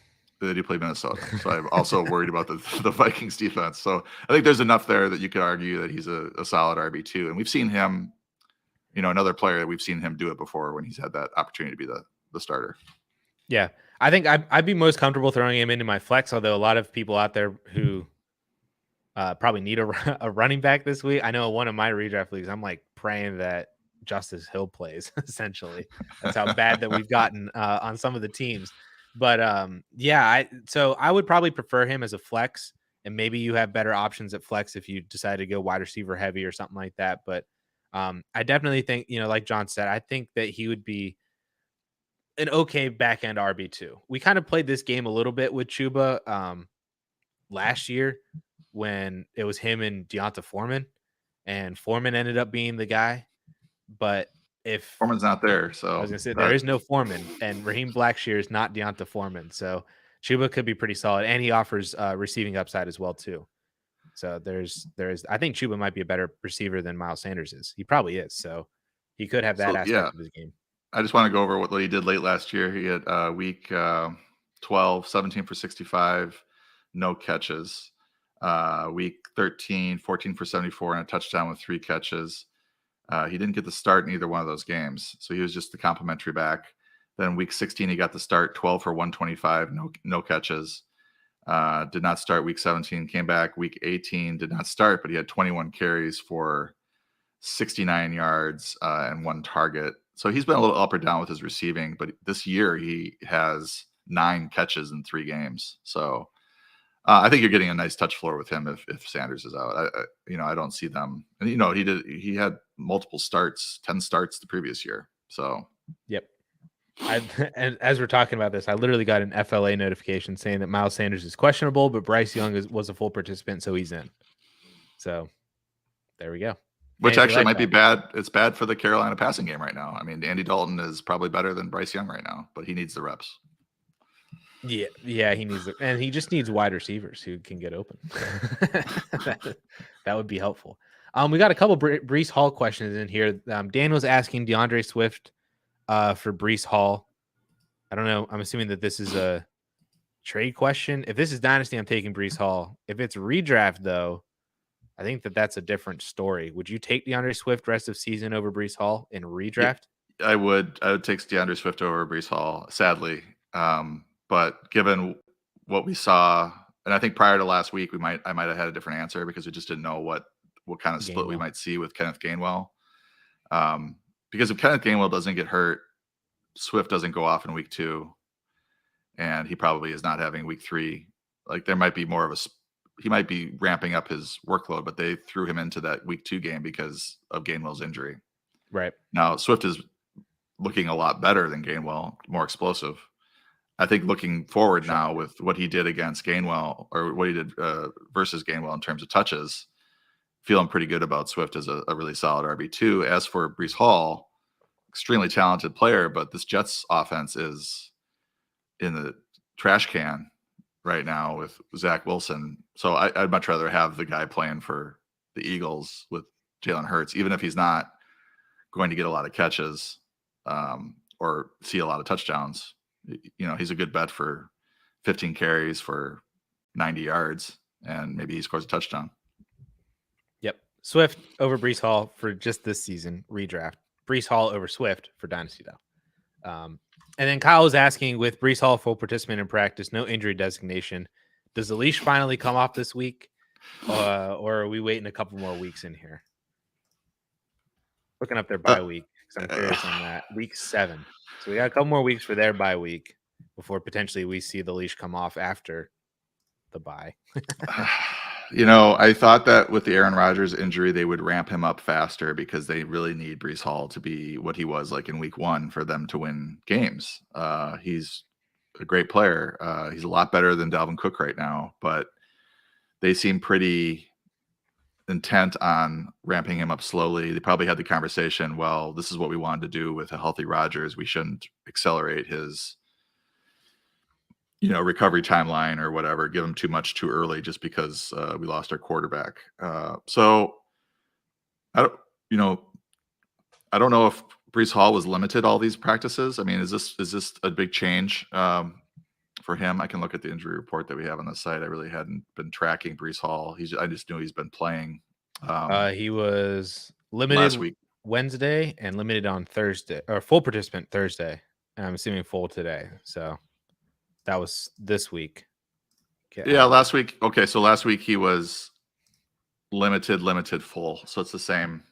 They do play Minnesota. So I'm also worried about the Vikings defense. So I think there's enough there that you could argue that he's a solid RB2. And we've seen him, another player that we've seen him do it before when he's had that opportunity to be the starter. Yeah. I think I'd be most comfortable throwing him into my flex, although a lot of people out there who probably need a running back this week. I know one of my redraft leagues, I'm like praying that Justice Hill plays, essentially. That's how bad that we've gotten on some of the teams. But so I would probably prefer him as a flex, and maybe you have better options at flex if you decide to go wide receiver heavy or something like that. But I definitely think, like John said, I think that he would be an okay back end RB2. We kind of played this game a little bit with Chuba last year when it was him and Deonta Foreman, and Foreman ended up being the guy. But if Foreman's not there, so I was gonna say there is no Foreman, and Raheem Blackshear is not Deonta Foreman, so Chuba could be pretty solid, and he offers receiving upside as well too. So there's I think Chuba might be a better receiver than Miles Sanders is. He probably is, so he could have that aspect of his game. I just want to go over what he did late last year. He had week 12, 17 for 65, no catches. Week 13, 14 for 74 and a touchdown with 3 catches. He didn't get the start in either one of those games, so he was just the complimentary back. Then week 16, he got the start, 12 for 125, no catches. Did not start week 17, came back week 18, did not start, but he had 21 carries for 69 yards and 1 target. So he's been a little up or down with his receiving, but this year he has 9 catches in 3 games. So I think you're getting a nice touch floor with him if Sanders is out. I don't see them. And he had multiple starts, 10 starts the previous year. So yep. And as we're talking about this, I literally got an FLA notification saying that Miles Sanders is questionable, but Bryce Young was a full participant, so he's in. So there we go. Which actually might be bad. It's bad for the Carolina passing game right now. I mean, Andy Dalton is probably better than Bryce Young right now, but he needs the reps. Yeah, he needs it, and he just needs wide receivers who can get open. that would be helpful. We got a couple Breece Hall questions in here. Daniel's asking DeAndre Swift for Breece Hall. I don't know. I'm assuming that this is a trade question. If this is Dynasty, I'm taking Breece Hall. If it's redraft, though, I think that's a different story. Would you take DeAndre Swift rest of season over Breece Hall in redraft? Yeah, I would take DeAndre Swift over Breece Hall, sadly. But given what we saw, and I think prior to last week, I might have had a different answer because we just didn't know what kind of split we might see with Kenneth Gainwell. Because if Kenneth Gainwell doesn't get hurt, Swift doesn't go off in week 2, and he probably is not having week 3. Like there might be more of he might be ramping up his workload, but they threw him into that week 2 game because of Gainwell's injury. Right. Now, Swift is looking a lot better than Gainwell, more explosive. I think looking forward now with what he did against Gainwell or what he did versus Gainwell in terms of touches, feeling pretty good about Swift as a really solid RB2. As for Breece Hall, extremely talented player, but this Jets offense is in the trash can right now with Zach Wilson. So I'd much rather have the guy playing for the Eagles with Jalen Hurts, even if he's not going to get a lot of catches or see a lot of touchdowns. He's a good bet for 15 carries for 90 yards, and maybe he scores a touchdown. Yep. Swift over Breece Hall for just this season, redraft. Breece Hall over Swift for Dynasty, though. And then Kyle was asking, with Breece Hall full participant in practice, no injury designation, does the leash finally come off this week? Or are we waiting a couple more weeks in here? Looking up their bye week, because I'm curious on that. Week 7. So we got a couple more weeks for their bye week before potentially we see the leash come off after the bye. I thought that with the Aaron Rodgers injury, they would ramp him up faster because they really need Breece Hall to be what he was like in week 1 for them to win games. He's a great player. He's a lot better than Dalvin Cook right now, but they seem pretty intent on ramping him up slowly. They probably had the conversation, well, this is what we wanted to do with a healthy Rodgers. We shouldn't accelerate his recovery timeline or whatever, give him too much too early just because we lost our quarterback. So I don't know if Breece Hall was limited all these practices. I mean, is this a big change for him? I can look at the injury report that we have on the site. I really hadn't been tracking Breece Hall. I just knew he's been playing. He was limited last week, Wednesday, and limited on Thursday, or full participant Thursday, and I'm assuming full today. So that was this week. Yeah, last week. Okay, so last week he was limited, full. So it's the same.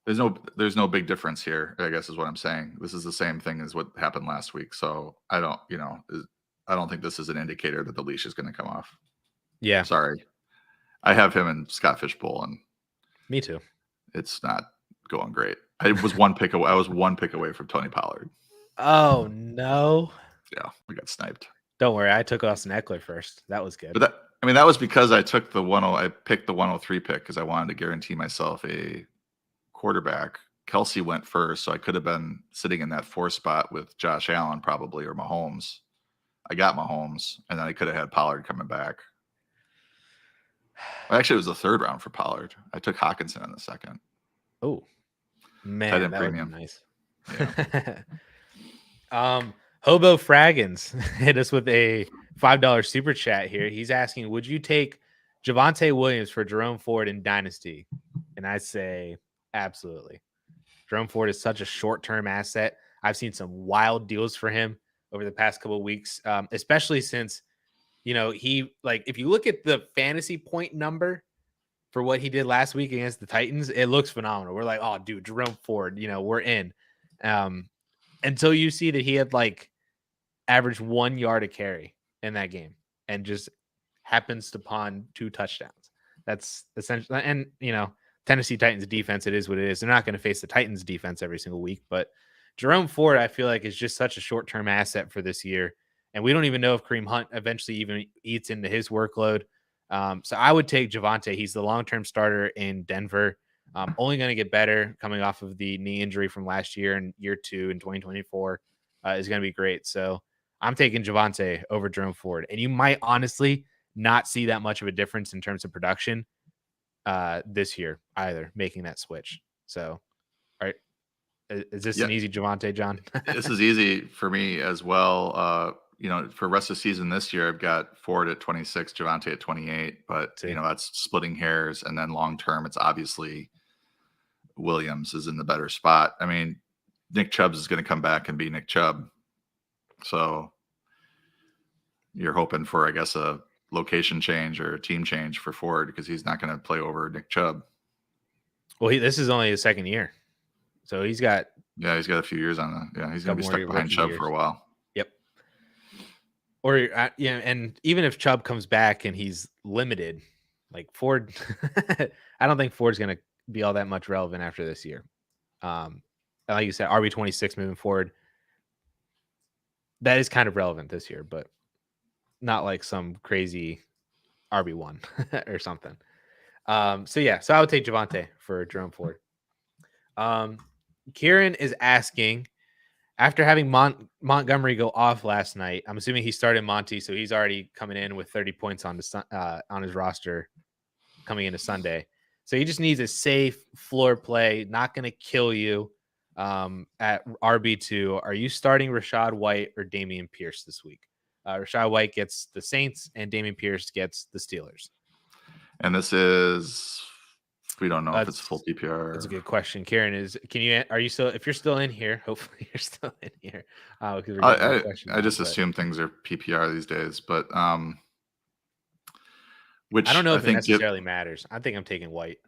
There's no big difference here, I guess is what I'm saying. This is the same thing as what happened last week. So I don't think this is an indicator that the leash is going to come off. Yeah. Sorry. I have him in Scott Fishbowl, and me too. It's not going great. I was one pick away from Tony Pollard. Oh no. Yeah, we got sniped. Don't worry, I took Austin Eckler first. That was good. But that was because I took I picked the 103 pick because I wanted to guarantee myself a quarterback. Kelsey went first, so I could have been sitting in that 4 spot with Josh Allen probably, or Mahomes. I got Mahomes, and then I could have had Pollard coming back. Actually, it was the 3rd round for Pollard. I took Hawkinson in the 2nd. Oh, man, that premium. would be nice. Yeah. Hobo Fraggins hit us with a $5 super chat here. He's asking, would you take Javonte Williams for Jerome Ford in Dynasty? And I say absolutely. Jerome Ford is such a short-term asset. I've seen some wild deals for him over the past couple of weeks, especially since, if you look at the fantasy point number for what he did last week against the Titans, it looks phenomenal. We're like, oh, dude, Jerome Ford, we're in. Until you see that he had averaged 1 yard a carry in that game and just happens to pawn 2 touchdowns. That's essentially, and Tennessee Titans defense, it is what it is. They're not going to face the Titans defense every single week, but Jerome Ford, I feel like, is just such a short-term asset for this year. And we don't even know if Kareem Hunt eventually even eats into his workload. So I would take Javonte. He's the long-term starter in Denver. Only going to get better coming off of the knee injury from last year, and year 2 in 2024 is going to be great. So I'm taking Javonte over Jerome Ford. And you might honestly not see that much of a difference in terms of production this year either, making that switch. So, all right. Is this an easy Javonte, John? This is easy for me as well. For rest of the season this year, I've got Ford at 26, Javonte at 28, but that's splitting hairs. And then long term, it's obviously Williams is in the better spot. I mean, Nick Chubb is going to come back and be Nick Chubb. So you're hoping for, I guess, a location change or a team change for Ford because he's not going to play over Nick Chubb. Well, this is only his second year. So he's got a few years on the he's going to be stuck behind Chubb for a while. Yep. Or and even if Chubb comes back and he's limited, like Ford, I don't think Ford's going to be all that much relevant after this year. Like you said, RB26 moving forward, that is kind of relevant this year, but not like some crazy RB1 or something. So I would take Javonte for Jerome Ford. Kieran is asking, after having Montgomery go off last night, I'm assuming he started Monty, so he's already coming in with 30 points on his roster coming into Sunday. So he just needs a safe floor play, not going to kill you at RB2. Are you starting Rachaad White or Dameon Pierce this week? Rachaad White gets the Saints and Dameon Pierce gets the Steelers. And this is, we don't know if it's full PPR. That's a good question. Karen, if you're still in here, hopefully you're still in here. I just assume things are PPR these days, but which I don't know if it necessarily matters. I think I'm taking White.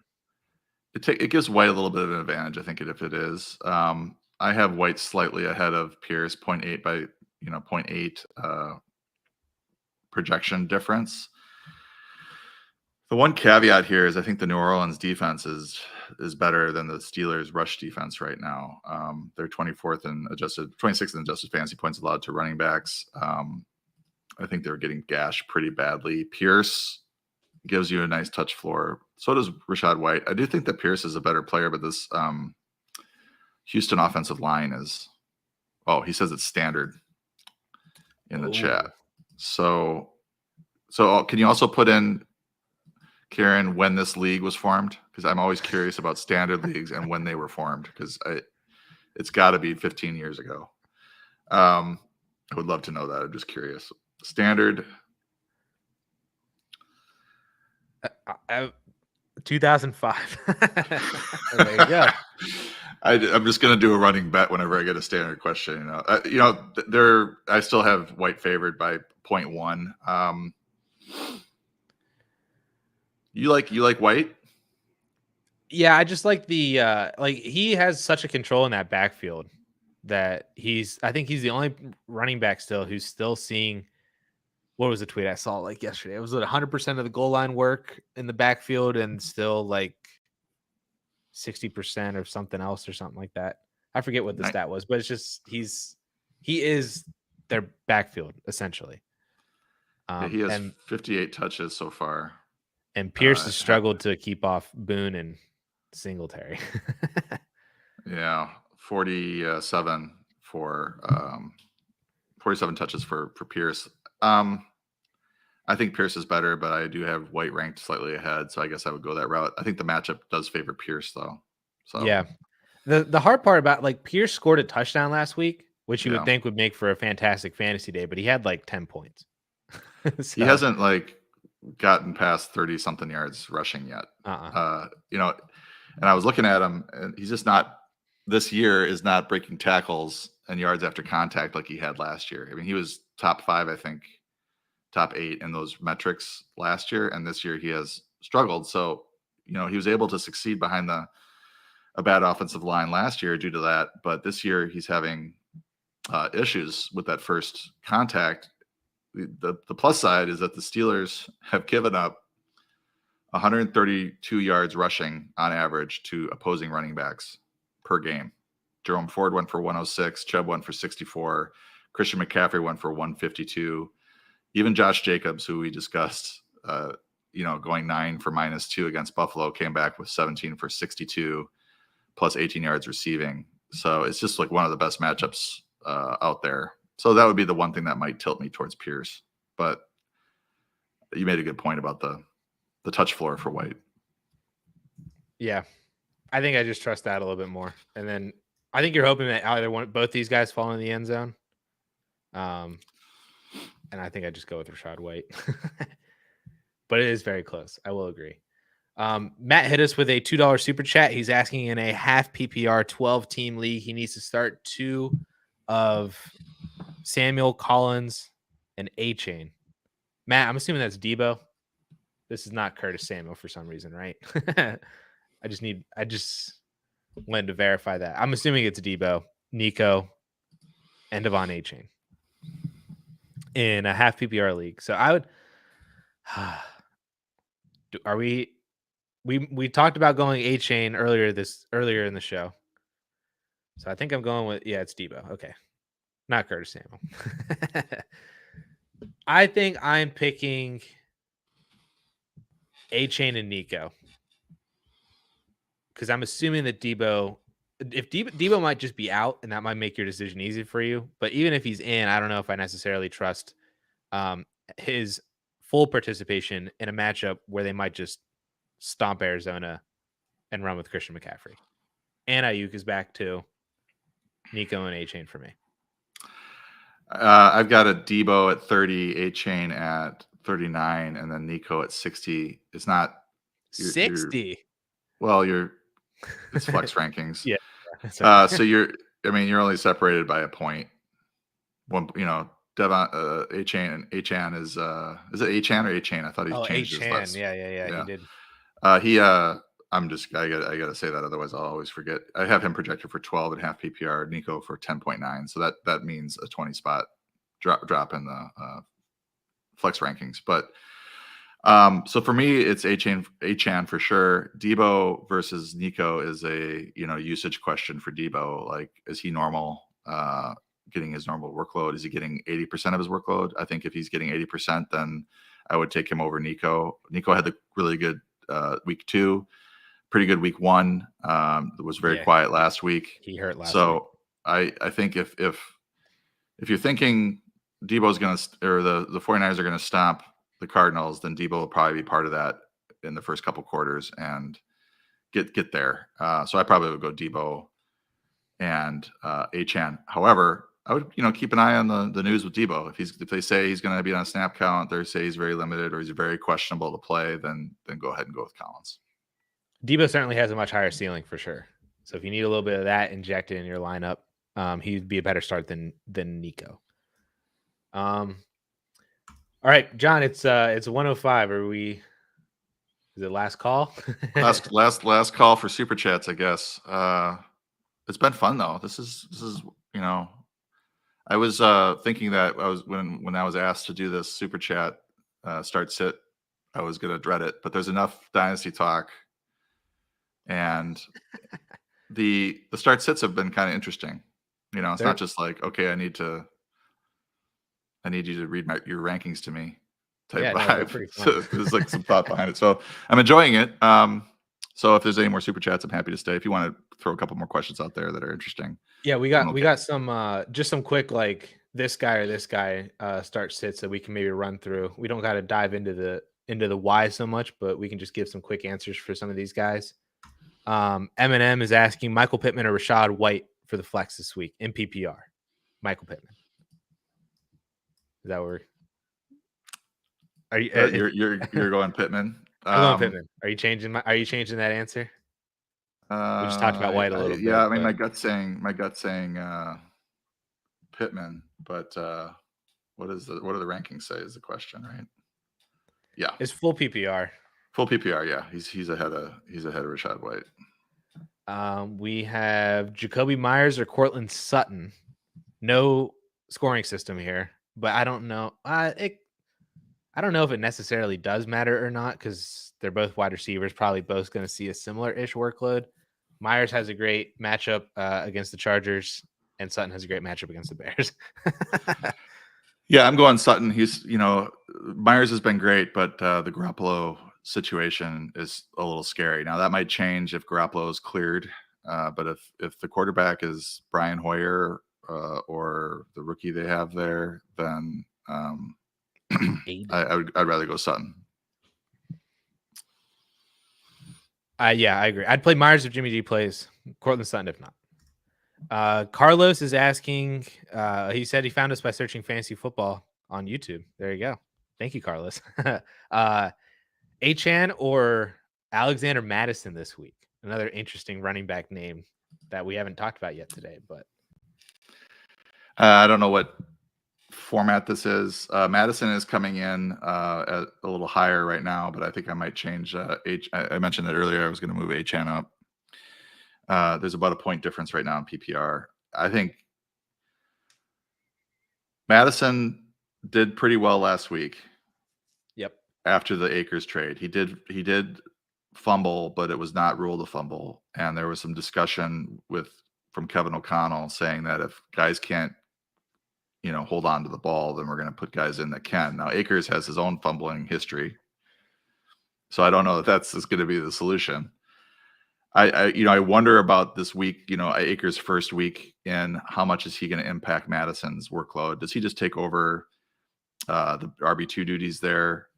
It gives White a little bit of an advantage, I think, if it is. I have White slightly ahead of Pierce, 0.8 by 0.8 projection difference. The one caveat here is I think the New Orleans defense is better than the Steelers' rush defense right now. They're 26th in adjusted fantasy points allowed to running backs. I think they're getting gashed pretty badly. Pierce gives you a nice touch floor. So does Rachaad White. I do think that Pierce is a better player, but this Houston offensive line is, he says it's standard in the chat. So can you also put in, Karen, when this league was formed? Because I'm always curious about standard leagues and when they were formed, because it's got to be 15 years ago. I would love to know that. I'm just curious. Standard. 2005. There you go. I'm just going to do a running bet whenever I get a standard question. I still have White favored by 0.1. You like White? Yeah, I just like the he has such a control in that backfield that I think he's the only running back still who's still seeing. What was the tweet I saw yesterday? It was 100% of the goal line work in the backfield and still 60% or something else or something like that. I forget what the stat was, but it's just he is their backfield essentially. He has 58 touches so far. And Pierce has struggled to keep off Boone and Singletary. Yeah, 47 touches for Pierce. I think Pierce is better, but I do have White ranked slightly ahead, so I guess I would go that route. I think the matchup does favor Pierce, though. So yeah, The hard part about like Pierce scored a touchdown last week, which you Yeah. would think would make for a fantastic fantasy day, but he had like 10 points. He hasn't like gotten past 30 something yards rushing yet. Uh-uh. You know, and I was looking at him, and he's just not. This year is not breaking tackles and yards after contact like he had last year. I mean, he was top 5, I think, top 8 in those metrics last year, and this year he has struggled. So, you know, he was able to succeed behind a bad offensive line last year due to that, but this year he's having issues with that first contact. The plus side is that the Steelers have given up 132 yards rushing on average to opposing running backs per game. Jerome Ford went for 106, Chubb went for 64, Christian McCaffrey went for 152. Even Josh Jacobs, who we discussed, going 9 for -2 against Buffalo, came back with 17 for 62, plus 18 yards receiving. So it's just like one of the best matchups out there. So that would be the one thing that might tilt me towards Pierce. But you made a good point about the touch floor for White. Yeah. I think I just trust that a little bit more. And then I think you're hoping that both these guys fall in the end zone. And I think I just go with Rachaad White. But it is very close. I will agree. Matt hit us with a $2 super chat. He's asking in a half PPR 12-team league, he needs to start 2 of Samuel, Collins, and A-Chain. Matt, I'm assuming that's Debo. This is not Curtis Samuel for some reason, right? I just wanted to verify that. I'm assuming it's Debo, Nico, and Devon A-Chain in a half PPR league. So I would. Are we talked about going A-Chain earlier in the show. So I think I'm going with it's Debo. Okay. Not Curtis Samuel. I think I'm picking A-Chain and Nico. Because I'm assuming that Debo might just be out, and that might make your decision easy for you. But even if he's in, I don't know if I necessarily trust his full participation in a matchup where they might just stomp Arizona and run with Christian McCaffrey. And Ayuk is back too. Nico and A-Chain for me. I've got a Debo at 30, A-Chain at 39, and then Nico at 60. It's not 60. It's flex rankings. Yeah. Okay. So you're only separated by a point. One, Devon A-Chain is it A-Chan or A-Chain? I thought he changed his last. Yeah, he did. I gotta say that, otherwise I'll always forget. I have him projected for 12 and half PPR, Nico for 10.9. So that means a 20 spot drop in the flex rankings. But so for me, it's A-Chan for sure. Debo versus Nico is a usage question for Debo. Like, is he normal? Getting his normal workload? Is he getting 80% of his workload? I think if he's getting 80%, then I would take him over Nico. Nico had the really good week 2, pretty good week 1. It was very quiet last week. He hurt last week. So I think if you're thinking Debo's going to, or the 49ers are going to stomp the Cardinals, then Debo will probably be part of that in the first couple quarters and get there. So I probably would go Debo and A-Chan. However, I would keep an eye on the news with Debo. If they say he's going to be on a snap count, they say he's very limited or he's very questionable to play, then go ahead and go with Collins. Debo certainly has a much higher ceiling for sure. So if you need a little bit of that injected in your lineup, he'd be a better start than Nico. All right, John, it's 105. Is it last call? last call for super chats, I guess. It's been fun though. This is I was thinking that when I was asked to do this super chat start sit, I was gonna dread it, but there's enough Dynasty talk, and the start sits have been kind of interesting. It's not just like, okay, I need you to read your rankings to me type vibe. So there's like some thought behind it. So I'm enjoying it. So if there's any more super chats, I'm happy to stay. If you want to throw a couple more questions out there that are interesting. Yeah, we got some just some quick like this guy or this guy start sits that we can maybe run through. We don't got to dive into the why so much, but we can just give some quick answers for some of these guys. Eminem is asking Michael Pittman or Rashad White for the flex this week in PPR. Michael Pittman. Is that where? Are you? You're going Pittman. I'm going Pittman. Are you changing that answer? We just talked about White a little bit. Yeah, I mean, my gut's saying Pittman, but what do the rankings say is the question, right? Yeah, it's full PPR. Full PPR, yeah. He's ahead of Rashad White. We have Jacoby Myers or Cortland Sutton. No scoring system here, but I don't know. I don't know if it necessarily does matter or not because they're both wide receivers, probably both going to see a similar-ish workload. Myers has a great matchup against the Chargers, and Sutton has a great matchup against the Bears. Yeah, I'm going Sutton. Myers has been great, but the Garoppolo situation is a little scary. Now that might change if Garoppolo is cleared, but if the quarterback is Brian Hoyer or the rookie they have there, then I'd rather go Sutton. Yeah, I agree. I'd play Myers if Jimmy G plays. Cortland Sutton if not. Carlos is asking, he said he found us by searching fantasy football on YouTube. There you go. Thank you, Carlos. Achane or Alexander Madison this week. Another interesting running back name that we haven't talked about yet today, but I don't know what format this is. Madison is coming in at a little higher right now, but I think I might change I mentioned that earlier. I was going to move Achane up. There's about a point difference right now in PPR. I think Madison did pretty well last week. Yep. After the Akers trade, he did fumble, but it was not ruled a fumble. And there was some discussion from Kevin O'Connell saying that if guys can't, hold on to the ball, then we're going to put guys in that can. Now Akers has his own fumbling history, so I don't know if that's going to be the solution. I wonder about this week, Akers' first week, and how much is he going to impact Madison's workload? Does he just take over the RB2 duties there,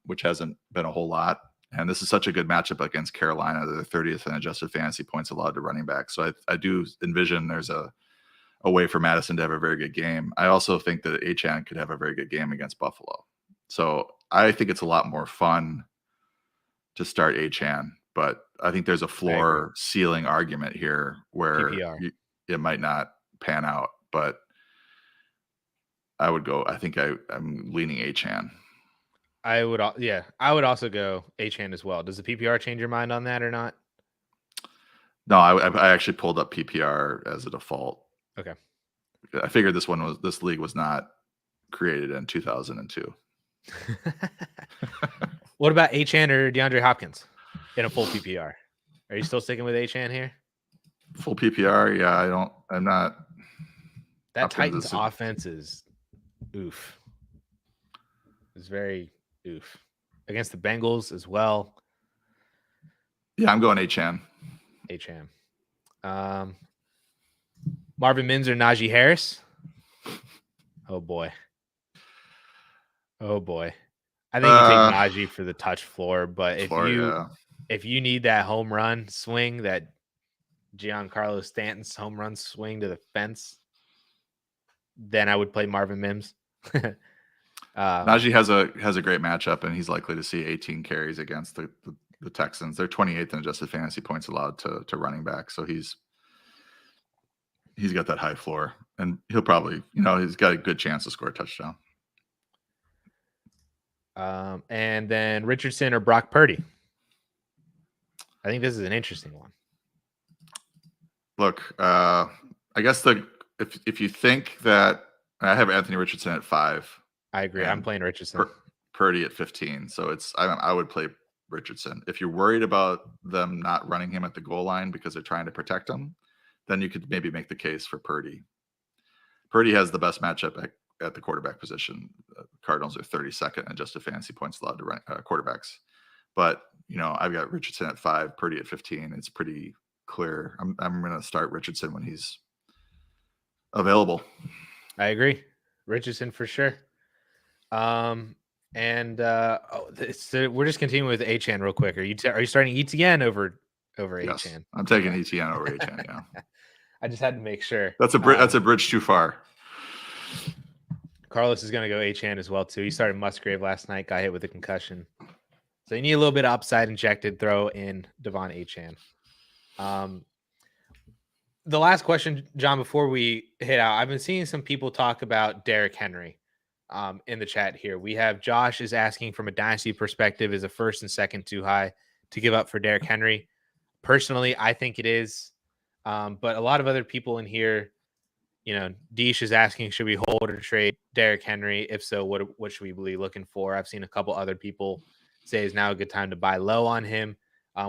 which hasn't been a whole lot? And this is such a good matchup against Carolina. They're 30th in adjusted fantasy points allowed to running back. So I do envision there's a way for Madison to have a very good game. I also think that Achane could have a very good game against Buffalo. So I think it's a lot more fun to start Achane. But I think there's a floor ceiling argument here where it might not pan out. But I would go. I think I'm leaning Achane. I would also go Achane as well. Does the PPR change your mind on that or not? No, I actually pulled up PPR as a default. Okay. I figured this league was not created in 2002. What about Achane or DeAndre Hopkins in a full PPR? Are you still sticking with Achane here? Full PPR, yeah. I'm not. That Titans offense is oof. It's very oof against the Bengals as well. Yeah, I'm going Achane. Marvin Mims or Najee Harris? Oh boy. I think you take Najee for the touch floor, but if you need that home run swing, that Giancarlo Stanton's home run swing to the fence, then I would play Marvin Mims. Najee has a great matchup, and he's likely to see 18 carries against the Texans. They're 28th in adjusted fantasy points allowed to running back, so he's got that high floor, and he'll probably, he's got a good chance to score a touchdown. And then Richardson or Brock Purdy. I think this is an interesting one. Look, I guess if you think that I have Anthony Richardson at 5. I agree. I'm playing Richardson. Purdy at 15. So I would play Richardson. If you're worried about them not running him at the goal line because they're trying to protect him, then you could maybe make the case for Purdy. Purdy has the best matchup at the quarterback position. Cardinals are 32nd in adjusted fantasy points allowed to run quarterbacks. But, I've got Richardson at 5, Purdy at 15. It's pretty clear. I'm going to start Richardson when he's available. I agree. Richardson for sure. We're just continuing with Achane real quick. Are you starting Eats again over over Yes, Achane. I'm taking ETN over Achane. Yeah, I just had to make sure. that's a bridge too far. Carlos is going to go Achane as well too. He started Musgrave last night, got hit with a concussion, so you need a little bit of upside injected. Throw in Devon Achane. The last question, John, before we hit out, I've been seeing some people talk about Derrick Henry in the chat here. We have Josh is asking from a dynasty perspective, is a first and second too high to give up for Derrick Henry? Personally, I think it is. But a lot of other people in here, Deesh is asking, should we hold or trade Derrick Henry? If so, what should we be looking for? I've seen a couple other people say is now a good time to buy low on him.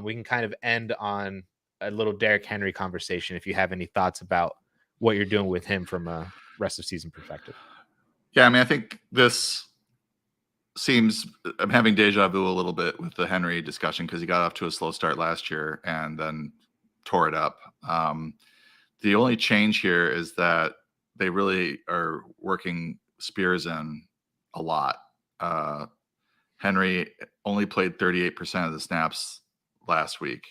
We can kind of end on a little Derrick Henry conversation if you have any thoughts about what you're doing with him from a rest of season perspective. Yeah, I mean, I think this seems, I'm having deja vu a little bit with the Henry discussion because he got off to a slow start last year and then tore it up. The only change here is that they really are working Spears in a lot. Henry only played 38% of the snaps last week,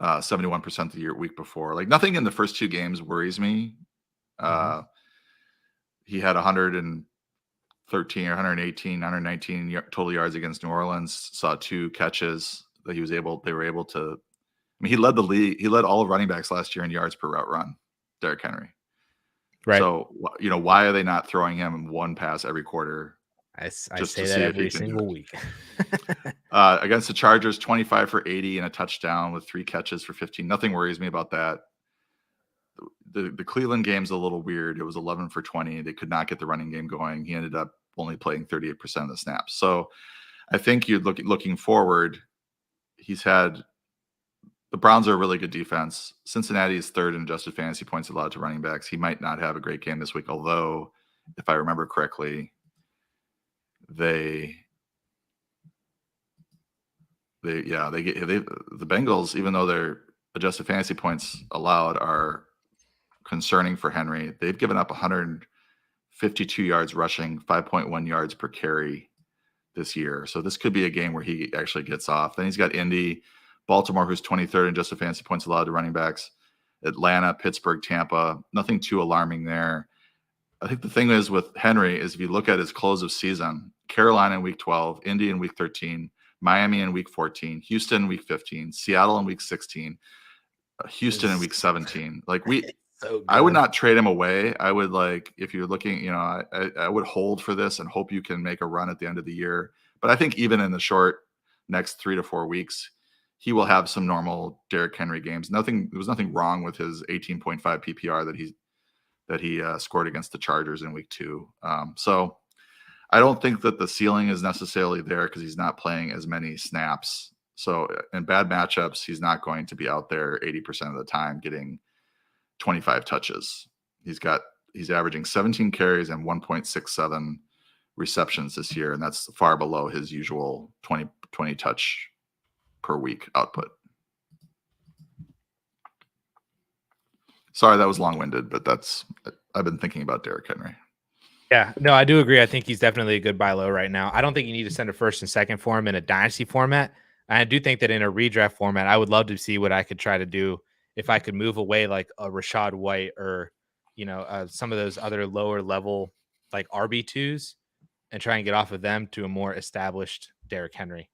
71% the week before. Like, nothing in the first two games worries me. He had 113 or 118, 119 total yards against New Orleans. Saw 2 catches that they were able to. I mean, he led the league. He led all of running backs last year in yards per route run, Derrick Henry. Right. So, why are they not throwing him one pass every quarter? I say that every single week. Against the Chargers, 25 for 80 and a touchdown with 3 catches for 15. Nothing worries me about that. The Cleveland game's a little weird. It was 11 for 20. They could not get the running game going. He ended up only playing 38% of the snaps. So I think you're looking forward. The Browns are a really good defense. Cincinnati is third in adjusted fantasy points allowed to running backs. He might not have a great game this week, although if I remember correctly, the Bengals, even though their adjusted fantasy points allowed are concerning for Henry, they've given up 152 yards rushing, 5.1 yards per carry this year. So this could be a game where he actually gets off. Then he's got Indy, Baltimore, who's 23rd in adjusted fantasy points allowed to running backs, Atlanta, Pittsburgh, Tampa. Nothing too alarming there. I think the thing is with Henry is if you look at his close of season, Carolina in week 12, Indy in week 13, Miami in week 14, Houston in week 15, Seattle in week 16, Houston in week 17. Like I would not trade him away. I would if you're looking, I would hold for this and hope you can make a run at the end of the year. But I think even in the short next 3 to 4 weeks, he will have some normal Derrick Henry games. There was nothing wrong with his 18.5 PPR that he scored against the Chargers in week 2. So I don't think that the ceiling is necessarily there because he's not playing as many snaps. So in bad matchups, he's not going to be out there 80% of the time getting 25 touches. He's averaging 17 carries and 1.67 receptions this year, and that's far below his usual 20 touch per week output. Sorry, that was long-winded, but I've been thinking about Derrick Henry. Yeah, no, I do agree. I think he's definitely a good buy low right now. I don't think you need to send a first and second for him in a dynasty format. I do think that in a redraft format, I would love to see what I could try to do if I could move away like a Rachaad White or, some of those other lower level like RB2s and try and get off of them to a more established Derrick Henry.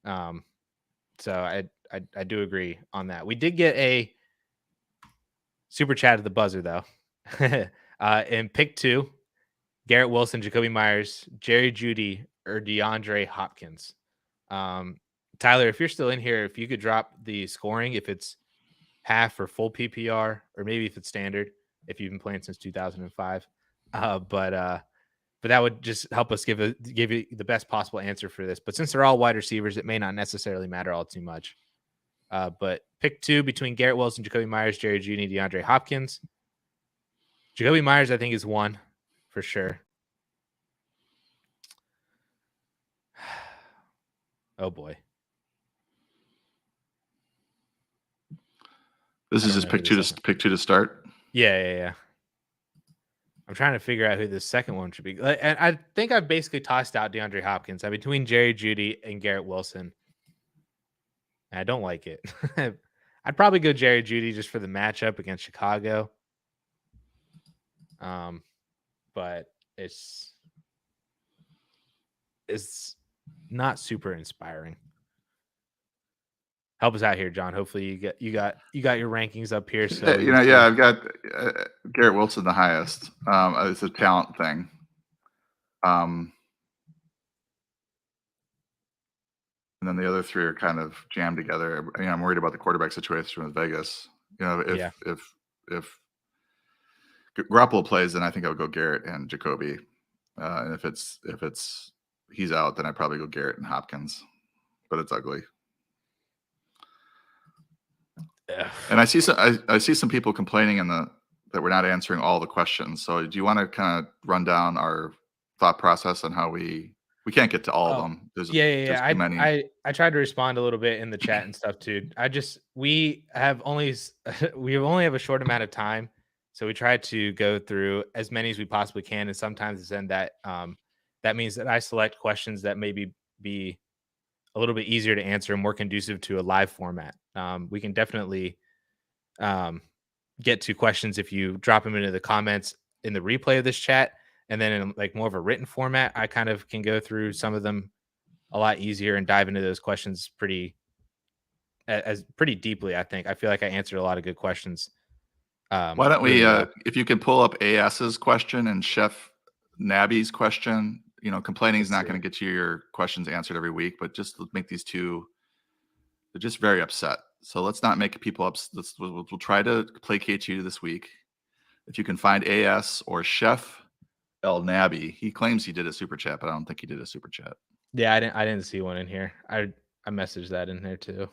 So I do agree on that. We did get a super chat at the buzzer though. In pick 2, Garrett Wilson, Jacoby Myers, Jerry Jeudy, or DeAndre Hopkins. Tyler, if you're still in here, if you could drop the scoring, if it's half or full PPR, or maybe if it's standard, if you've been playing since 2005. But that would just help us give you the best possible answer for this. But since they're all wide receivers, it may not necessarily matter all too much. But pick 2 between Garrett Wilson, Jacoby Myers, Jerry Jeudy, DeAndre Hopkins. Jacoby Myers, I think, is 1 for sure. Oh boy. This is just pick two to start. Yeah. I'm trying to figure out who the second one should be. And I think I've basically tossed out DeAndre Hopkins. I'm between Jerry Jeudy and Garrett Wilson. And I don't like it. I'd probably go Jerry Jeudy just for the matchup against Chicago. But it's not super inspiring. Help us out here, John. Hopefully you got your rankings up here. So I've got Garrett Wilson the highest. It's a talent thing. And then the other three are kind of jammed together. I'm worried about the quarterback situation with Vegas. If Garoppolo plays, then I think I would go Garrett and Jacoby. And if it's he's out, then I'd probably go Garrett and Hopkins. But it's ugly. And I see some people complaining that we're not answering all the questions. So do you want to kind of run down our thought process on how we can't get to all of them? There's too many. I tried to respond a little bit in the chat and stuff too. We only have a short amount of time, so we try to go through as many as we possibly can. And sometimes it's in that means that I select questions that maybe be a little bit easier to answer and more conducive to a live format. We can definitely get to questions if you drop them into the comments in the replay of this chat, and then in like more of a written format, I kind of can go through some of them a lot easier and dive into those questions pretty deeply. I feel like I answered a lot of good questions. Why don't we, if you can pull up AS's question and Chef Nabby's question, complaining is not going to get you your questions answered every week, but just make these two, they're just very upset. So let's not make people upset. We'll try to placate you this week. If you can find AS or Chef El Nabby, he claims he did a super chat, but I don't think he did a super chat. Yeah, I didn't see one in here. I messaged that in there too.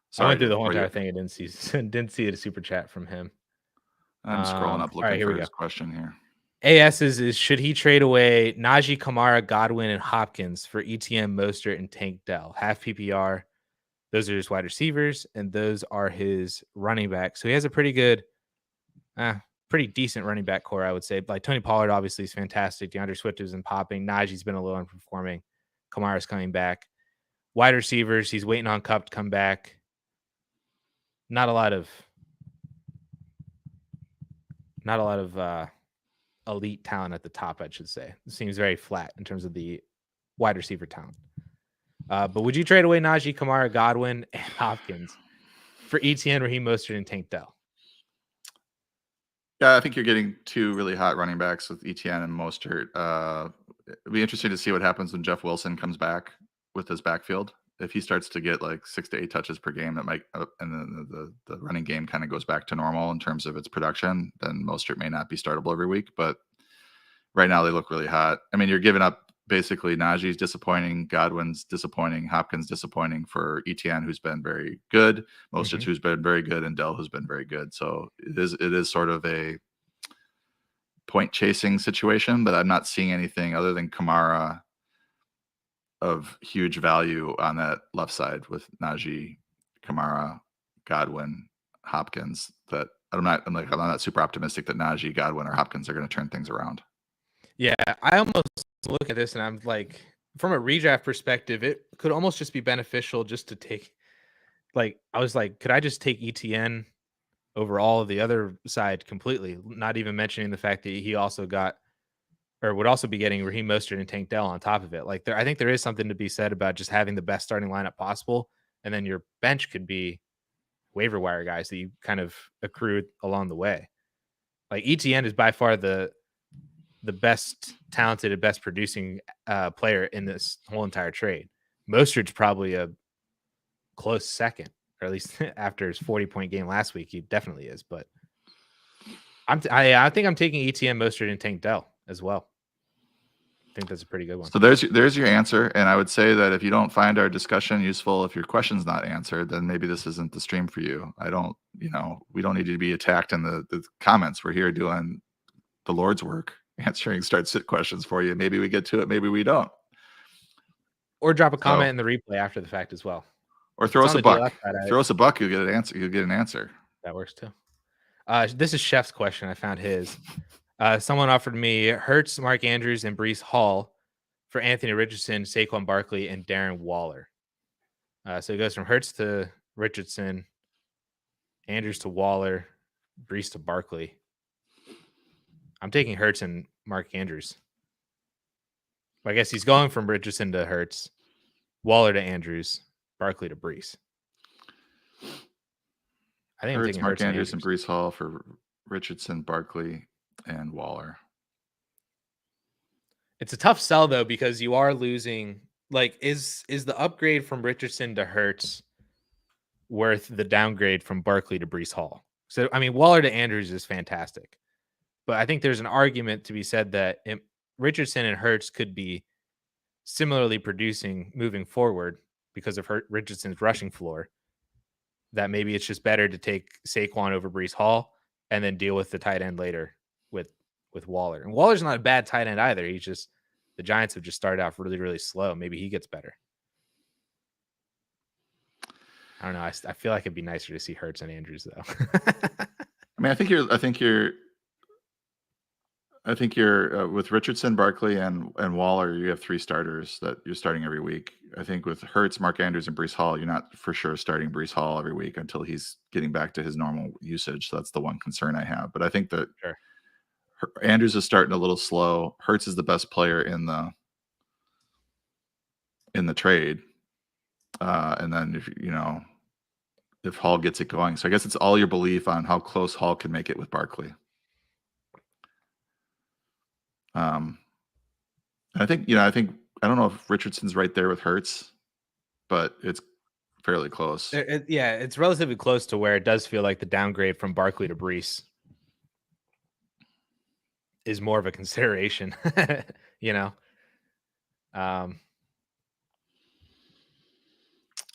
Sorry, I went through the whole entire thing. I didn't see a super chat from him. I'm scrolling up looking for his question here. AS is should he trade away Najee, Kamara, Godwin, and Hopkins for ETN, Mostert, and Tank Dell? Half PPR. Those are his wide receivers, and those are his running backs. So he has a pretty good, pretty decent running back core, I would say. Like Tony Pollard obviously is fantastic. DeAndre Swift isn't popping. Najee's been a little underperforming. Kamara's coming back. Wide receivers, he's waiting on Kupp to come back. Not a lot of elite talent at the top, I should say. It seems very flat in terms of the wide receiver talent. But would you trade away Najee, Kamara, Godwin, and Hopkins for ETN, Raheem Mostert, and Tank Dell? Yeah, I think you're getting two really hot running backs with ETN and Mostert. It'd be interesting to see what happens when Jeff Wilson comes back with his backfield. If he starts to get like 6 to 8 touches per game, that might, and then the running game kind of goes back to normal in terms of its production, then Mostert may not be startable every week. But right now they look really hot. I mean, you're giving up basically Najee's disappointing, Godwin's disappointing, Hopkins disappointing for ETN, who's been very good, Mostert, who's been very good, and Dell, who's been very good. So it is sort of a point chasing situation, but I'm not seeing anything other than Kamara of huge value on that left side with Najee, Kamara, Godwin, Hopkins. That I'm not super optimistic that Najee, Godwin, or Hopkins are going to turn things around. Yeah, I almost look at this and I'm like, from a redraft perspective, it could almost just be beneficial just to take, like, I was like, could I just take ETN over all of the other side completely? Not even mentioning the fact that he also got, or would also be getting Raheem Mostert and Tank Dell on top of it. Like, I think there is something to be said about just having the best starting lineup possible, and then your bench could be waiver wire guys that you kind of accrued along the way. Like ETN is by far the best talented and best producing player in this whole entire trade. Mostert's probably a close second, or at least after his 40-point game last week, he definitely is. But I think I'm taking ETN, Mostert, and Tank Dell as well. I think that's a pretty good one. So there's your answer. And I would say that if you don't find our discussion useful, if your question's not answered, then maybe this isn't the stream for you. We don't need to be attacked in the comments. We're here doing the Lord's work, answering start-sit questions for you. Maybe we get to it, maybe we don't. Or drop a comment in the replay after the fact as well. Or throw us a buck. Throw us a buck, you'll get an answer. You'll get an answer. That works too. This is Chef's question. I found his. Someone offered me Hurts, Mark Andrews, and Breece Hall for Anthony Richardson, Saquon Barkley, and Darren Waller. So it goes from Hurts to Richardson, Andrews to Waller, Brees to Barkley. I'm taking Hurts and Mark Andrews. I guess he's going from Richardson to Hurts, Waller to Andrews, Barkley to Brees. I think I'm taking Mark Hurts Andrews and Brees Hall for Richardson, Barkley, and Waller. It's a tough sell though, because you are losing. Like, is the upgrade from Richardson to Hurts worth the downgrade from Barkley to Brees Hall? So I mean, Waller to Andrews is fantastic, but I think there's an argument to be said that Richardson and Hurts could be similarly producing moving forward because of Richardson's rushing floor. That maybe it's just better to take Saquon over Brees Hall and then deal with the tight end later with Waller. And Waller's not a bad tight end either. He's just, the Giants have just started out really, really slow. Maybe he gets better. I don't know. I feel like it'd be nicer to see Hurts and Andrews though. I mean, I think you're with Richardson, Barkley, and Waller, you have 3 starters that you're starting every week. I think with Hurts, Mark Andrews, and Brees Hall, you're not for sure starting Brees Hall every week until he's getting back to his normal usage. So that's the one concern I have. But I think that Sure. Andrews is starting a little slow. Hurts is the best player in the trade. And then if Hall gets it going. So I guess it's all your belief on how close Hall can make it with Barkley. I think I don't know if Richardson's right there with Hurts, but it's fairly close. It's relatively close to where it does feel like the downgrade from Barkley to Brees is more of a consideration, And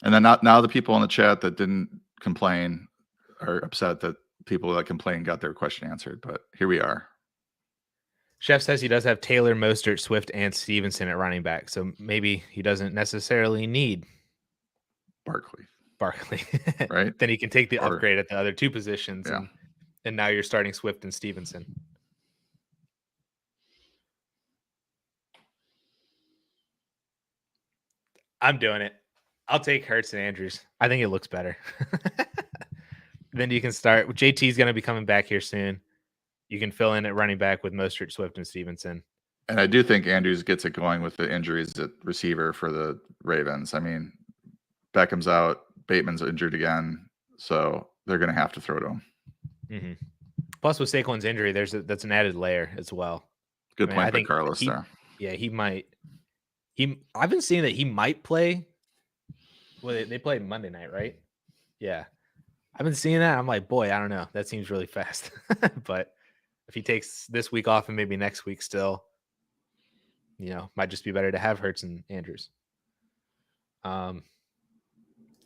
then now the people in the chat that didn't complain are upset that people that complained got their question answered. But here we are. Chef says he does have Taylor, Mostert, Swift, and Stevenson at running back. So maybe he doesn't necessarily need Barkley. Right? Then he can take the upgrade at the other 2 positions. Yeah. And now you're starting Swift and Stevenson. I'm doing it. I'll take Hurts and Andrews. I think it looks better. Then you can start. JT's going to be coming back here soon. You can fill in at running back with Mostert, Swift, and Stevenson. And I do think Andrews gets it going with the injuries at receiver for the Ravens. I mean, Beckham's out. Bateman's injured again. So they're going to have to throw to him. Mm-hmm. Plus, with Saquon's injury, that's an added layer as well. Good point by Carlos there. Yeah, he might. I've been seeing that he might play. Well, they played Monday night, right? Yeah. I've been seeing that. I'm like, boy, I don't know. That seems really fast. But if he takes this week off and maybe next week still, might just be better to have Hurts and Andrews. Are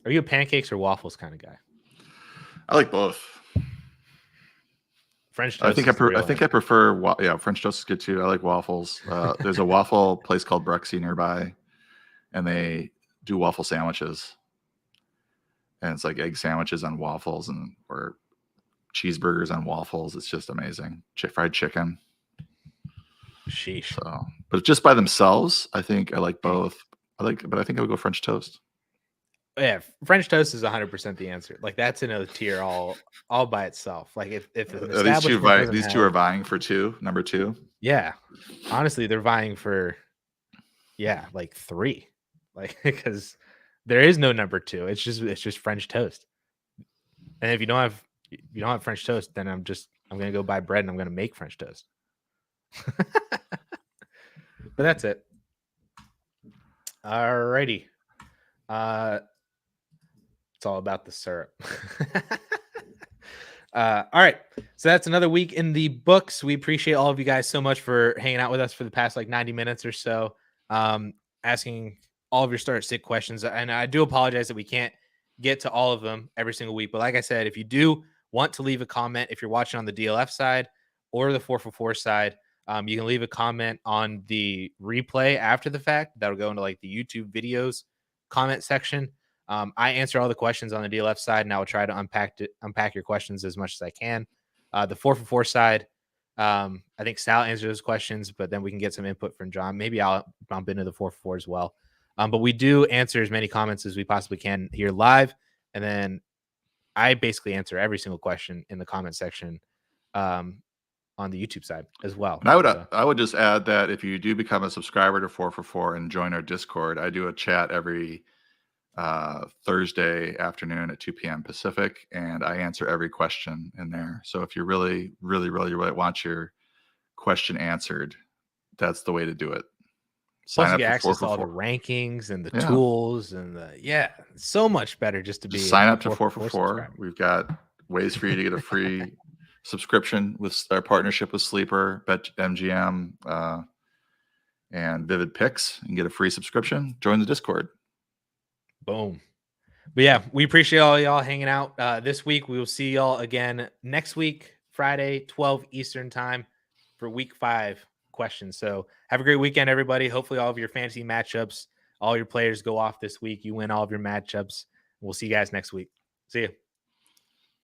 you a pancakes or waffles kind of guy? I like both. French toast. I think I prefer. French toast is good too. I like waffles. There's a waffle place called Bruxy nearby, and they do waffle sandwiches. And it's like egg sandwiches on waffles or cheeseburgers on waffles. It's just amazing. Fried chicken. Sheesh. So, but just by themselves, I think I like both. But I think I would go French toast. Yeah, French toast is 100% the answer. Like, that's in a tier all by itself. Like if these two are vying for number 2. Yeah, honestly, they're vying for like 3, like because there is no number 2. It's just French toast. And if you don't have French toast, then I'm gonna go buy bread and I'm gonna make French toast. But that's it. Alrighty. It's all about the syrup. All right. So that's another week in the books. We appreciate all of you guys so much for hanging out with us for the past 90 minutes or so, asking all of your start sit questions. And I do apologize that we can't get to all of them every single week. But like I said, if you do want to leave a comment, if you're watching on the DLF side or the 4for4 side, you can leave a comment on the replay after the fact. That'll go into the YouTube videos comment section. I answer all the questions on the DLF side, and I will try to unpack your questions as much as I can. The 4for4 side, I think Sal answers those questions, but then we can get some input from John. Maybe I'll bump into the 4for4 as well. But we do answer as many comments as we possibly can here live, And then I basically answer every single question in the comment section on the YouTube side as well. And I would just add that if you do become a subscriber to 4for4 and join our Discord, I do a chat every Thursday afternoon at 2 p.m. Pacific, and I answer every question in there. So if you really want your question answered, that's the way to do it. Plus, you get access to all the rankings and the tools and it's so much better just to be sign up to 4for4. We've got ways for you to get a free subscription with our partnership with Sleeper, BetMGM, and Vivid Picks, and get a free subscription. Join the Discord. Boom. But yeah, we appreciate all y'all hanging out this week. We will see y'all again next week, Friday, 12 Eastern time for week 5 questions. So have a great weekend, everybody. Hopefully all of your fantasy matchups, all your players go off this week. You win all of your matchups. We'll see you guys next week. See you.